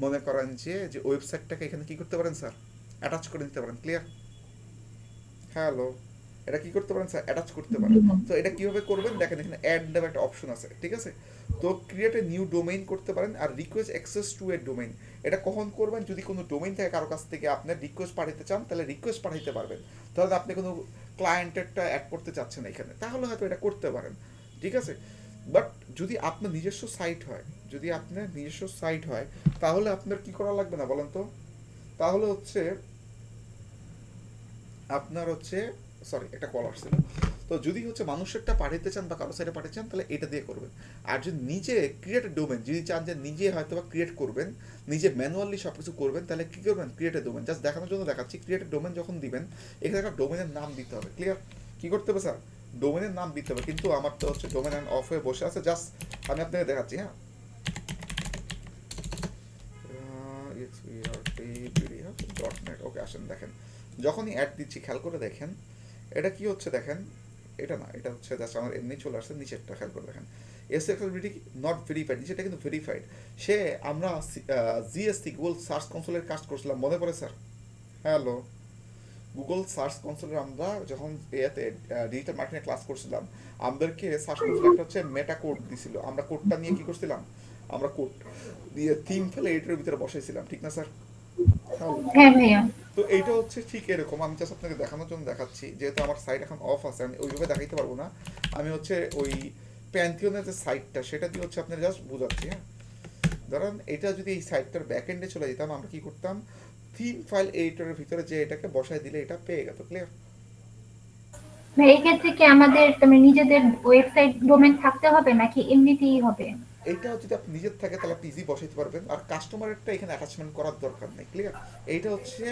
মনে করেন যে যে ওয়েবসাইটটাকে এখানে কি করতে পারেন স্যার? অ্যাটাচ করে দিতে পারেন। ক্লিয়ার? হ্যালো, এটা কি করতে পারেন স্যার? অ্যাটাচ করতে পারেন। তো এটা কিভাবে করবেন দেখেন, এখানে অ্যাড নামে একটা অপশন আছে, ঠিক আছে। তো ক্রিয়েট এ নিউ ডোমেইন করতে পারেন, আর request access to a domain, এটা কখন করবেন? যদি কোনো ডোমেইন থাকে কারো কাছ থেকে আপনার রিকোয়েস্ট পাঠাতে চান, তাহলে রিকোয়েস্ট পাঠাইতে পারবেন। তাহলে আপনি কোনো ক্লায়েন্টেরটা অ্যাড করতে চাচ্ছেন এখানে, তাহলে হয়তো এটা করতে পারেন, ঠিক আছে। বাট যদি আপনার নিজস্ব সাইট হয়, যদি আপনার নিজস্ব সাইট হয়, তাহলে আপনার কি করা লাগবে না বলেন তো? তাহলে হচ্ছে আপনার হচ্ছে, সরি একটা কল আসছিল। তো যদি হচ্ছে মানুষেরটা পাঠাতে চান বা কারো সাইডে পাঠাতে চান, তাহলে এটা দিয়ে করবেন। আর যদি নিজে ক্রিয়েট ডোমেন যদি চান যে নিজে হয়তো বা ক্রিয়েট করবেন, নিজে ম্যানুয়ালি সব কিছু করবেন, তাহলে কী করবেন? ক্রিয়েট ডোমেন, জাস্ট দেখানোর জন্য দেখাচ্ছি। ক্রিয়েট ডোমেন যখন দিবেন, এখানে একটা ডোমেনের নাম দিতে হবে। ক্লিয়ার? কী করতে হবে স্যার? ডোমেনের নাম দিতে হবে। কিন্তু আমার তো হচ্ছে ডোমেন অ্যান্ড অফ হয়ে বসে আছে, জাস্ট আমি আপনাকে দেখাচ্ছি। হ্যাঁ, .net, ওকে আসেন দেখেন, যখনই অ্যাড দিচ্ছি খেয়াল করে দেখেন এটা কি হচ্ছে দেখেন। এটা না, এটা হচ্ছে জাস্ট আমার এমনি চলে আসছে, নিচেরটা খেয়াল করে দেখেন। এস অ্যাক্সেসিবিলিটি নট ভেরিফাইড, নিচেটা কিন্তু ভেরিফাইড। সে আমরা জিএসটি গুগল সার্চ কনসোলের কাজ করছিলাম, মনে পড়ে স্যার? হ্যালো, গুগল সার্চ কনসোলের আমরা যখন এতে ডিজিটাল মার্কেটিং ক্লাস করছিলাম, আমাদেরকে সার্চ কনসোল একটা হচ্ছে মেটা কোড দিছিল, আমরা কোডটা নিয়ে কি করছিলাম? আমরা কোড দিয়ে থিম ফেলে এটার ভিতরে বসাইছিলাম, ঠিক না স্যার? হ্যাঁ ভাইয়া। তো এইটা হচ্ছে ঠিক এরকম, আমি জাস্ট আপনাকে দেখানোর জন্য দেখাচ্ছি, যেহেতু আমার সাইট এখন অফ আছে, আমি ওইভাবে দেখাইতে পারবো না। আমি হচ্ছে ওই প্যান্থিয়নের যে সাইটটা, সেটা দিয়ে হচ্ছে আপনার জাস্ট বোঝাচ্ছি। হ্যাঁ, ধরেন এটা যদি এই সাইটটার ব্যাক এন্ডে চলে যেতাম, আমরা কি করতাম? থিম ফাইল এডিটরের ভিতরে যে এটাকে বসাই দিলে এটা পেয়ে গেত। ক্লিয়ার? ভাই এই ক্ষেত্রে কি আমাদের নিজেদের ওয়েবসাইট ডোমেন থাকতে হবে নাকি এমনিতেই হবে? এইটা যদি আপনি নিজের থাকে তাহলে আপনি ইজি বসাইতে পারবেন, আর কাস্টমারেরটা এখানে অ্যাটাচমেন্ট করার দরকার নেই। ক্লিয়ার? এইটা হচ্ছে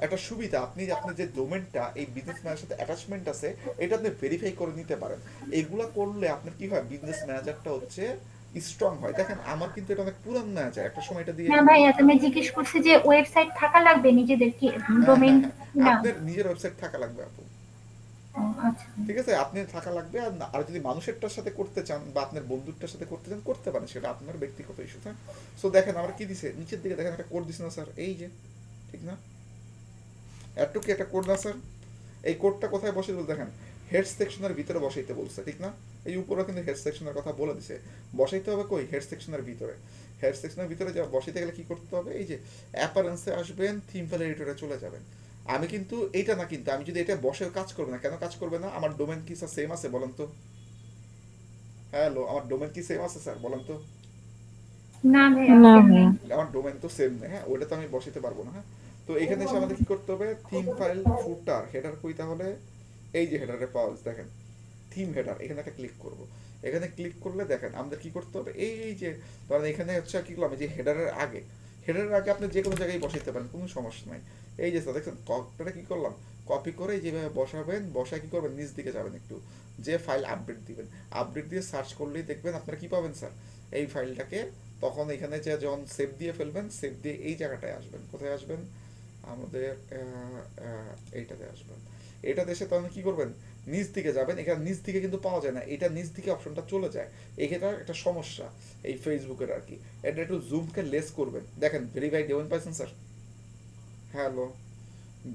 একটা সুবিধা, আপনি আপনার যে ডোমেনটা এই বিজনেস ম্যানেজারের সাথে অ্যাটাচমেন্ট আছে এটা আপনি ভেরিফাই করে নিতে পারেন। এইগুলা করলে আপনার কি হয়, বিজনেস ম্যানেজারটা হচ্ছে স্ট্রং হয়। দেখেন আমার কিন্তু এটা অনেক পুরান ম্যানেজার, একটা সময় এটা দিয়ে না ভাইয়া, তুমি জিজ্ঞেস করছি যে ওয়েবসাইট থাকা লাগবে নিজেদের কি, হ্যাঁ ডোমেইন হ্যাঁ হ্যাঁ, না? আপনার নিজের ওয়েবসাইট থাকা লাগবে আপু, ও, আচ্ছা। ঠিক আছে? আপনি থাকা লাগবে। আর যদি মানুষেরটার সাথে করতে চান বা আপনার বন্ধুরটার সাথে করতে চান করতে পারেন, সেটা আপনার ব্যক্তিগত ইস্যু। হ্যাঁ, সো দেখেন আমরা কি দিছে নিচের দিকে, দেখেন একটা কোড দিছে না স্যার, এই যে, ঠিক না? এত কি একটা কোড না স্যার? এই কোডটা কোথায় বসে বলতে দেখেন, হেড সেকশনের ভিতরে বসাইতে বলছে, ঠিক না? এই উপরে কিন্তু হেড সেকশনের কথা বলে দিছে, বসাইতে হবে কই, হেড সেকশনের ভিতরে। হেড সেকশনের ভিতরে যা বসাইতে গেলে কি করতে হবে, এই যে অ্যাপারেন্সে আসবেন, থিম ফাইল এডিটরে চলে যাবেন। আমি কিন্তু এইটা না, কিন্তু আমি যদি এটা বসে কাজ করবে না, কেন কাজ করবে না? আমার ডোমেন কি স্যার সেম আছে বলেন তো? হ্যালো, আমার ডোমেন কি সেম আছে স্যার বলেন তো? না ভাইয়া, না same ভাইয়া। না। আমার ডোমেন তো সেম নেই, হ্যাঁ, ওটা তো আমি বসাইতে পারবো না। হ্যাঁ, তো এখানে এসে আমাদের কি করতে হবে, থিম ফাইল ফুটার হেডার কই, তাহলে এই যে হেডারে পাওয়া দেখেন থিম হেডার, এখানে একটা ক্লিক করব। এখানে ক্লিক করলে দেখেন আমাদের কি করতে হবে, এই যে ধরেন এখানে হচ্ছে কি করলাম, এই যে হেডারের আগে আপনি যে কোনো জায়গায় বসাইতে পারেন, কোনো সমস্যা নাই। এই যে স্যার দেখছেন কপটা কি করলাম, কপি করে যেভাবে বসাবেন, বসায় কি করবেন, নিচ দিকে যাবেন একটু, যে ফাইল আপডেট দিবেন, আপডেট দিয়ে সার্চ করলেই দেখবেন আপনারা কি পাবেন স্যার, এই ফাইলটাকে। তখন এখানে যে যখন সেভ দিয়ে ফেলবেন, সেভ দিয়ে এই জায়গাটায় আসবেন, কোথায় আসবেন, আমাদের এইটাতে আসবেন। এটাতে এসে তখন কি করবেন, নিচ দিকে যাবেন, এখানে নিচ দিকে কিন্তু পাওয়া যায় না, এটা নিচ দিকে অপশনটা চলে যায়। এটা একটা সমস্যা এই ফেসবুকের আর কি। এটা একটু জুমকে লেস করবেন। দেখেন ভেরিফাইড ডোমেন পাইছেন স্যার? হ্যালো,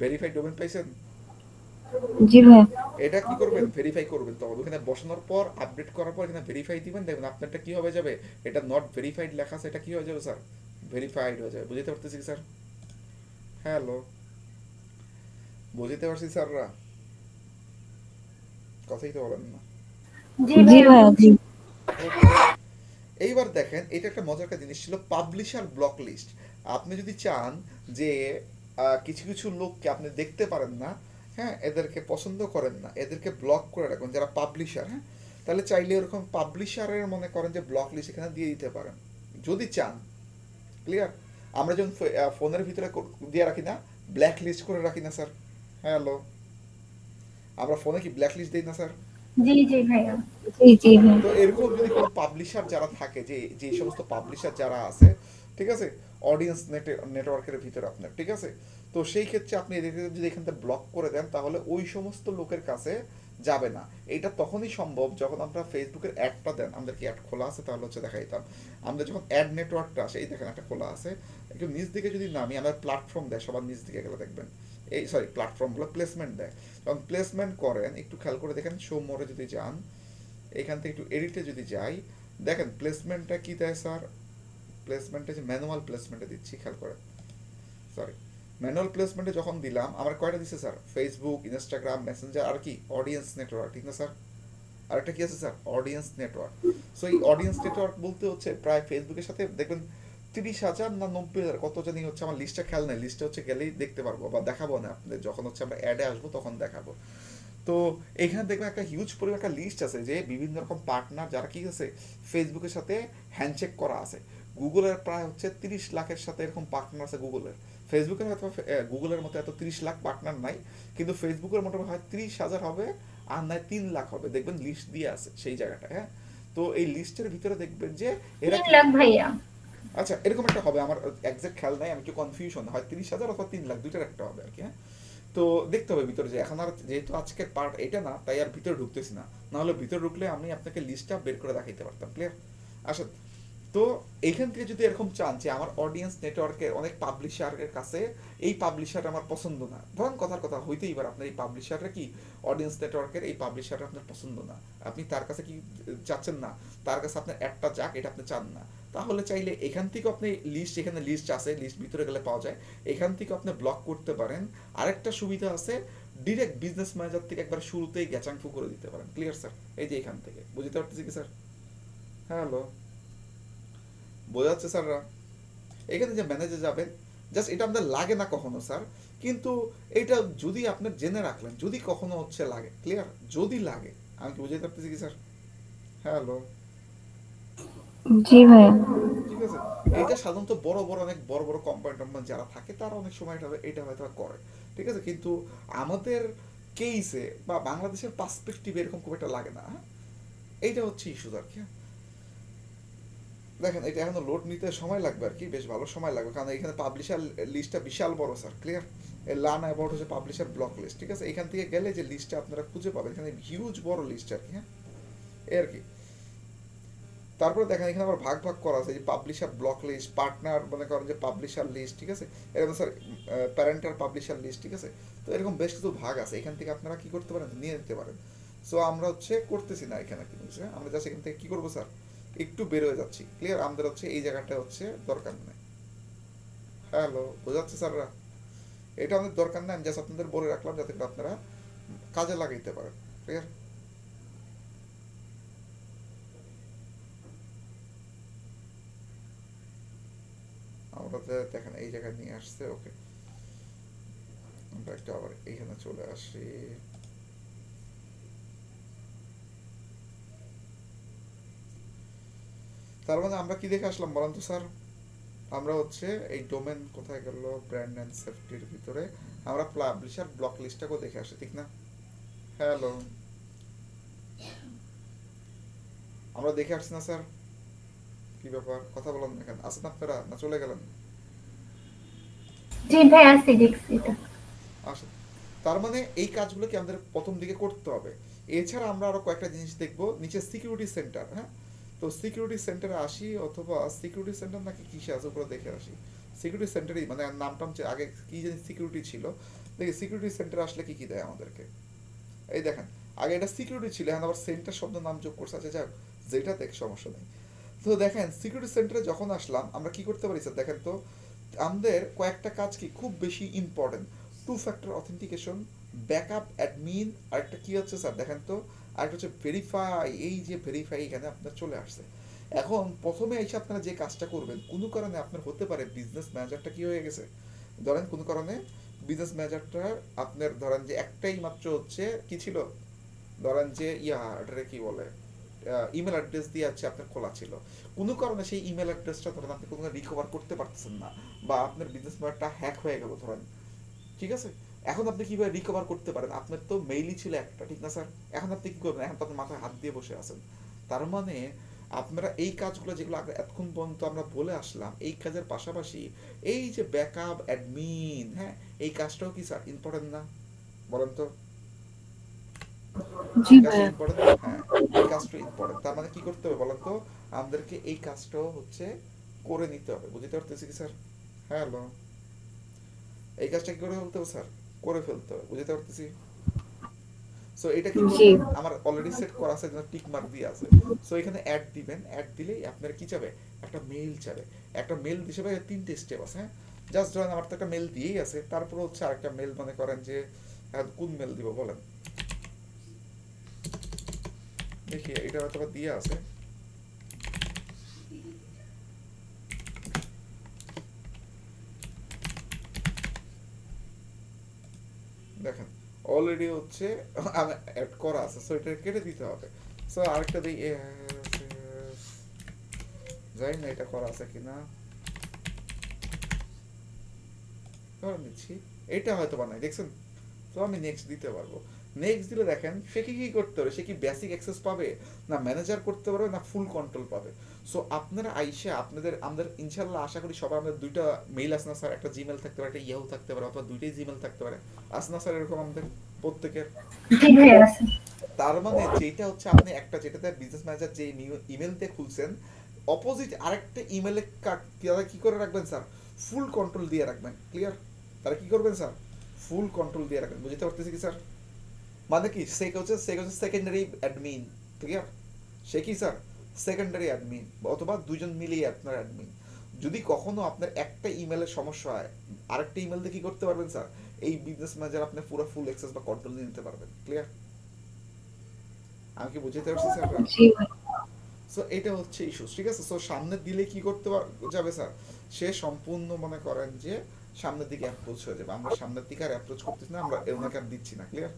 ভেরিফাইড ডোমেন পাইছেন? জি ভাইয়া। এটা কি করবেন, ভেরিফাই করবেন। তো ওখানে বসানোর পর আপডেট করার পর এখানে ভেরিফাই দিবেন, দেখবেন আপনারটা কি হবে যাবে, এটা নট ভেরিফাইড লেখা আছে, এটা কি হয়ে যাবে স্যার, ভেরিফাইড হয়ে যাবে। বুঝতে পারতেছি স্যার? হ্যালো, বুঝতে পারছি স্যাররা? কথাই তো বলেন না। জি জি ভাইয়া, ভাইয়া জি। ওকে, এইবার দেখেন এটা একটা মজার একটা জিনিস ছিল, পাবলিশার ব্লক লিস্ট। আপনি যদি চান যে কিছু কিছু লোককে আপনি দেখতে পারেন না, হ্যাঁ, এদেরকে পছন্দ করেন না, এদেরকে ব্লক করে রাখবেন যারা পাবলিশার, হ্যাঁ, তাহলে চাইলে এরকম পাবলিশারের মনে করেন যে ব্লক লিস্ট এখানে দিয়ে দিতে পারেন যদি চান। ক্লিয়ার? আমরা যখন ফোনের ভিতরে দিয়ে রাখি না, ব্ল্যাক লিস্ট করে রাখি না স্যার? হ্যালো, আমরা ফোনে কি ব্ল্যাক লিস্ট দিই না স্যার? জি জি ভাইয়া। জি জি ভাইয়া। তো এরকম যদি কোনো পাবলিশার যারা থাকে, যে যে সমস্ত পাবলিশার যারা আছে, ঠিক আছে, অডিয়েন্স নেটওয়ার্কের ভিতরে আপনার, ঠিক আছে, তো সেই ক্ষেত্রে আপনি এদেরকে যদি এখান থেকে ব্লক করে দেন, তাহলে ওই সমস্ত লোকের কাছে যাবে না। এটা তখনই সম্ভব যখন আমরা ফেসবুকের অ্যাডটা দেন, আমাদের কি অ্যাড খোলা আছে তাহলে হচ্ছে দেখা দিতাম। আমরা যখন অ্যাড নেটওয়ার্কটা আসে, এই দেখেন একটা খোলা আছে, একটু নিচ দিকে যদি নামি, আমরা প্ল্যাটফর্ম দেয় সবার নিচ দিকে গেলে দেখবেন, এই সরি প্ল্যাটফর্মগুলো প্লেসমেন্ট দেয়, যখন প্লেসমেন্ট করেন একটু খেয়াল করে দেখেন, শো মোরে যদি যান, এখান থেকে একটু এডিটে যদি যাই, দেখেন প্লেসমেন্টটা কি দেয় স্যার, প্লেসমেন্টে যে ম্যানুয়াল প্লেসমেন্টে দিচ্ছি, খেয়াল করেন, সরি, ম্যানুয়াল প্লেসমেন্টে যখন দিলাম আমার কয়টা দিচ্ছে স্যার, ফেসবুক, ইনস্টাগ্রাম, মেসেঞ্জার, আর কি অডিয়েন্স নেটওয়ার্ক, ঠিক না স্যার? আর একটা কি আছে স্যার, অডিয়েন্স নেটওয়ার্ক। সো এই অডিয়েন্স নেটওয়ার্ক বলতে হচ্ছে প্রায় ফেসবুকের সাথে দেখবেন 30,000 না 90,000 কত জানি হচ্ছে, আমার লিস্টটা খেয়াল নেই, লিস্টে হচ্ছে গেলেই দেখতে পারবো বা দেখাবো না আপনাদের, যখন হচ্ছে আমরা অ্যাডে আসবো তখন দেখাবো। তো এখানে দেখবেন একটা হিউজ পরিমাণ একটা লিস্ট আছে, যে বিভিন্ন রকম পার্টনার যারা কি আছে ফেসবুকের সাথে হ্যান্ডশেক করা আছে। গুগলের প্রায় হচ্ছে 30 লাখের সাথে এরকম পার্টনার আছে গুগলের। ফেসবুকের হয়তো গুগলের মতো এত 30 লাখ পার্টনার নাই, কিন্তু ফেসবুকের মোটামুটি হয় 30,000 হবে, আর নয় 3 লাখ হবে, দেখবেন লিস্ট দিয়ে আছে সেই জায়গাটা। হ্যাঁ, তো এই লিস্টের ভিতরে দেখবেন যে এরা 3 লাখ ভাইয়া। আচ্ছা এরকম একটা হবে, আমার এক্সাক্ট খেয়াল নাই, আমি একটু কনফিউশন, হয় 30,000 অথবা 3 লাখ, দুইটার একটা হবে আর কি। হ্যাঁ, তো দেখতে হবে ভিতরে, যে এখন আর যেহেতু আজকের পার্ট এটা না, তাই আর ভিতরে ঢুকতেছি না, নাহলে ভিতরে ঢুকলে আমি আপনাকে লিস্টটা বের করে দেখাইতে পারতাম। ক্লিয়ার? আসলে তো এইখান থেকে যদি এরকম চান যে আমার অডিয়েন্স নেটওয়ার্কের অনেক পাবলিশারের কাছে এই পাবলিশার আমার পছন্দ না, ধরুন কথার কথা হইতেই পারে আপনার এই পাবলিশাররা কি অডিয়েন্স নেটওয়ার্কের এই পাবলিশার আপনার পছন্দ না, আপনি তার কাছে কি চাচ্ছেন না, তার কাছে আপনার একটা যাক এটা আপনি চান না, তাহলে চাইলে এখান থেকে আপনি লিস্ট, এখানে লিস্ট আছে, লিস্ট ভিতরে গেলে পাওয়া যায়, এখান থেকে আপনি ব্লক করতে পারেন। আরেকটা সুবিধা আছে, ডিরেক্ট বিজনেস ম্যানেজার থেকে একবার শুরুতেই গ্যাচাংফু করে দিতে পারেন। Clear sir? এই যে এখান থেকে, বুঝতে পারতেছি কি স্যার? হ্যালো, বোঝা যাচ্ছে স্যাররা? এখানে যে ম্যানেজে যাবেন, জাস্ট এটা আমাদের লাগে না কখনো স্যার, কিন্তু এটা যদি আপনি জেনে রাখলেন, যদি কখনো হচ্ছে লাগে, ক্লিয়ার, যদি লাগে, আমি কি বুঝতে পারতেছি কি স্যার? হ্যালো, জি ভাইয়া। ঠিক আছে, এইটা সাধারণত বড় বড় অনেক বড় বড় কোম্পানি টোম্পানি যারা থাকে তারা অনেক সময় এটা হয়তো করে, ঠিক আছে, কিন্তু আমাদের কেসে বা বাংলাদেশের পার্সপেক্টিভে এরকম খুব একটা লাগে না, হ্যাঁ? এইটা হচ্ছে ইস্যু আর কি, হ্যাঁ? দেখেন এটা এখনো লোড নিতে সময় লাগবে আর কি, বেশ ভালো সময় লাগবে, কারণ এখানে পাবলিশার লিস্টটা বিশাল বড় স্যার, ক্লিয়ার? লার্ন অ্যাবাউট হচ্ছে পাবলিশার ব্লক লিস্ট, ঠিক আছে, এখান থেকে গেলে যে লিস্টটা আপনারা খুঁজে পাবেন এখানে হিউজ বড় লিস্ট আর কি, হ্যাঁ, এই আর কি। তারপরে দেখেন এখানে আবার ভাগ ভাগ করা আছে, যে পাবলিশার ব্লক লিস্ট, পার্টনার মনে করেন যে পাবলিশার লিস্ট, ঠিক আছে, এরকম স্যার প্যারেন্টাল পাবলিশার লিস্ট, ঠিক আছে, তো এরকম বেশ কিছু ভাগ আছে, এখান থেকে আপনারা কি করতে পারেন, নিয়ে নিতে পারেন। সো আমরা হচ্ছে করতেছি না এখানে কি হচ্ছে, আমরা জাস্ট এখান থেকে কি করবো স্যার, একটু বের হয়ে যাচ্ছি, ক্লিয়ার? আমাদের হচ্ছে এই জায়গাটা হচ্ছে দরকার নেই। হ্যালো, বোঝাচ্ছে স্যাররা? এটা আমাদের দরকার নেই, আমি জাস্ট আপনাদের বলে রাখলাম যাতে করে আপনারা কাজে লাগাইতে পারেন, ক্লিয়ার? আমরা দেখেন এই জায়গায় নিয়ে আসছে, ওকে, আমরা একটা আবার এইখানে চলে আসি। তার মানে আমরা কি দেখে আসলাম বলেন তো স্যার? আমরা হচ্ছে এই ডোমেন কোথায় গেল, ব্র্যান্ড অ্যান্ড সেফটির ভিতরে আমরা পাবলিশার ব্লক লিস্টটাকেও দেখে আসি, ঠিক না? হ্যালো, আমরা দেখে আসছি না স্যার? কি ব্যাপার, কথা বলেন না কেন, আসেন আপনারা না চলে গেলেন? জি ভাই, আসি দেখছি এটা। আসেন। তার মানে এই কাজগুলো কি আমাদের প্রথম দিকে করতে হবে। এছাড়া আমরা আরো কয়েকটা জিনিস দেখবো, নিচে সিকিউরিটি সেন্টার, হ্যাঁ, তো সিকিউরিটি সেন্টারে আসি, অথবা সিকিউরিটি সেন্টার নাকি কিসে আছে উপরে দেখে আসি। সিকিউরিটি সেন্টারই মানে নামটা হচ্ছে আগে কি জানি সিকিউরিটি ছিল, দেখি সিকিউরিটি সেন্টার আসলে কি কি দেয় আমাদেরকে। এই দেখেন, আগে এটা সিকিউরিটি ছিল, এখন আবার সেন্টার শব্দ নাম যোগ করছে, আচ্ছা যাক, যেটা দেখ সমস্যা নেই। তো দেখেন সিকিউরিটি সেন্টারে যখন আসলাম আমরা কি করতে পারি স্যার, দেখেন তো আমাদের কয়েকটা কাজ কি খুব বেশি important, two factor authentication, backup admin, আরেকটা কি হচ্ছে স্যার দেখেন তো, আরেকটা হচ্ছে ভেরিফাই, এই যে ভেরিফাই এখানে আপনার চলে আসছে। এখন প্রথমে এসে আপনারা যে কাজটা করবেন, কোনো কারণে আপনার হতে পারে বিজনেস ম্যানেজারটা কি হয়ে গেছে, ধরেন কোনো কারণে বিজনেস ম্যানেজারটা আপনার ধরেন যে একটাই মাত্র হচ্ছে কি ছিল, ধরেন যে এটারে কি বলে, ইমেল অ্যাড্রেস দিয়ে আছে আপনার খোলা ছিল, কোনো কারণে সেই ইমেল অ্যাড্রেসটা ধরেন আপনি কোনো রিকভার করতে পারতেছেন না, বা আপনার বিজনেস ম্যানটা হ্যাক হয়ে গেল ধরেন, ঠিক আছে, এখন আপনি কিভাবে রিকভার করতে পারেন, আপনার তো মেইলই ছিল একটা, ঠিক না স্যার? এখন আপনি কি করবেন, এখন তো আপনার মাথায় হাত দিয়ে বসে আছেন। তার মানে আপনারা এই কাজগুলো যেগুলো এতক্ষণ পর্যন্ত আমরা বলে আসলাম, এই কাজের পাশাপাশি এই যে ব্যাকআপ অ্যাডমিন, হ্যাঁ, এই কাজটাও কি স্যার ইম্পর্টেন্ট না, বলেন তো? জি এই কাজটা ভাইয়া। ইম্পর্টেন্ট, হ্যাঁ, এই কাজটা ইম্পর্টেন্ট। তার মানে কি করতে হবে বলেন তো, আমাদেরকে এই কাজটাও হচ্ছে করে নিতে হবে, বুঝতে পারতেছি কি স্যার? হ্যালো, এই কাজটা কি করে ফেলতে হবে স্যার, করে ফেলতে হবে, বুঝতে পারতেছি। সো এটা কি জি। করবেন, আমার অলরেডি সেট করা আছে, টিক মার্ক দিয়ে আছে। সো এখানে অ্যাড দিবেন, অ্যাড দিলেই আপনার কি যাবে, একটা মেইল যাবে, একটা মেইল হিসেবে তিনটে স্টেপ আছে, হ্যাঁ, জাস্ট ধরেন আমার তো একটা মেইল দিয়েই আছে, তারপর হচ্ছে আরেকটা মেইল মনে করেন যে কোন মেইল দিব বলেন, দেখি এটা হয়তো দিয়ে আছে, দেখেন অলরেডি হচ্ছে অ্যাড করা আছে, সো এটা কেটে দিতে হবে। সো আরেকটা দিই, জানি না এটা করা আছে কিনা, ধরে নিচ্ছি এটা হয়তো বানাই, দেখছেন? তো আমি নেক্সট দিতে পারবো। নেক্সট দিলে দেখেন সে কি কি করতে পারে, সে কি বেসিক অ্যাক্সেস পাবে, না ম্যানেজার করতে পারবে, না ফুল কন্ট্রোল পাবে। সো আপনারা আইসা আমাদের ইনশাল্লাহ আশা করি সবার আমাদের দুইটা মেইল আছে না স্যার, একটা জিমেল থাকতে পারে, একটা ইয়াহু থাকতে পারে, অথবা দুইটাই জিমেল থাকতে পারে, আছে না স্যার এরকম আমাদের প্রত্যেকের? জি ভাই, আছে। তার মানে যেটা হচ্ছে আপনি একটা যেটাতে বিজনেস ম্যানেজার যে ইমেল দিয়ে খুলছেন, অপোজিট আরেকটা ইমেলে কি করে রাখবেন স্যার, ফুল কন্ট্রোল দিয়ে রাখবেন, ক্লিয়ার? তারা কি করবেন স্যার, ফুল কন্ট্রোল দিয়ে রাখবেন, বুঝতে পারতেছি কি স্যার? মানে কি সে হচ্ছে সেকেন্ডারি অ্যাডমিন, ক্লিয়ার? সে কি স্যার, সেকেন্ডারি অ্যাডমিন, অথবা দুজন মিলিয়ে আপনার অ্যাডমিন। যদি কখনো আপনার একটা ইমেলের সমস্যা হয়, আরেকটা ইমেল দিয়ে কি করতে পারবেন স্যার, এই বিজনেস ম্যানেজার আপনি পুরো ফুল অ্যাক্সেস বা কন্ট্রোল নিতে পারবেন, ক্লিয়ার? আমি কি বুঝতে পারছি স্যার? জি ভাই। সো এটা হচ্ছে ইস্যু, ঠিক আছে। সো সামনের দিলে কি করতে যাবে স্যার, সে সম্পূর্ণ মনে করেন যে সামনের দিকে অ্যাপ্রোচ হয়ে যাবে, আমরা সামনের দিকে আর অ্যাপ্রোচ করতেছি না, আমরা ওনাকে আর দিচ্ছি না, ক্লিয়ার?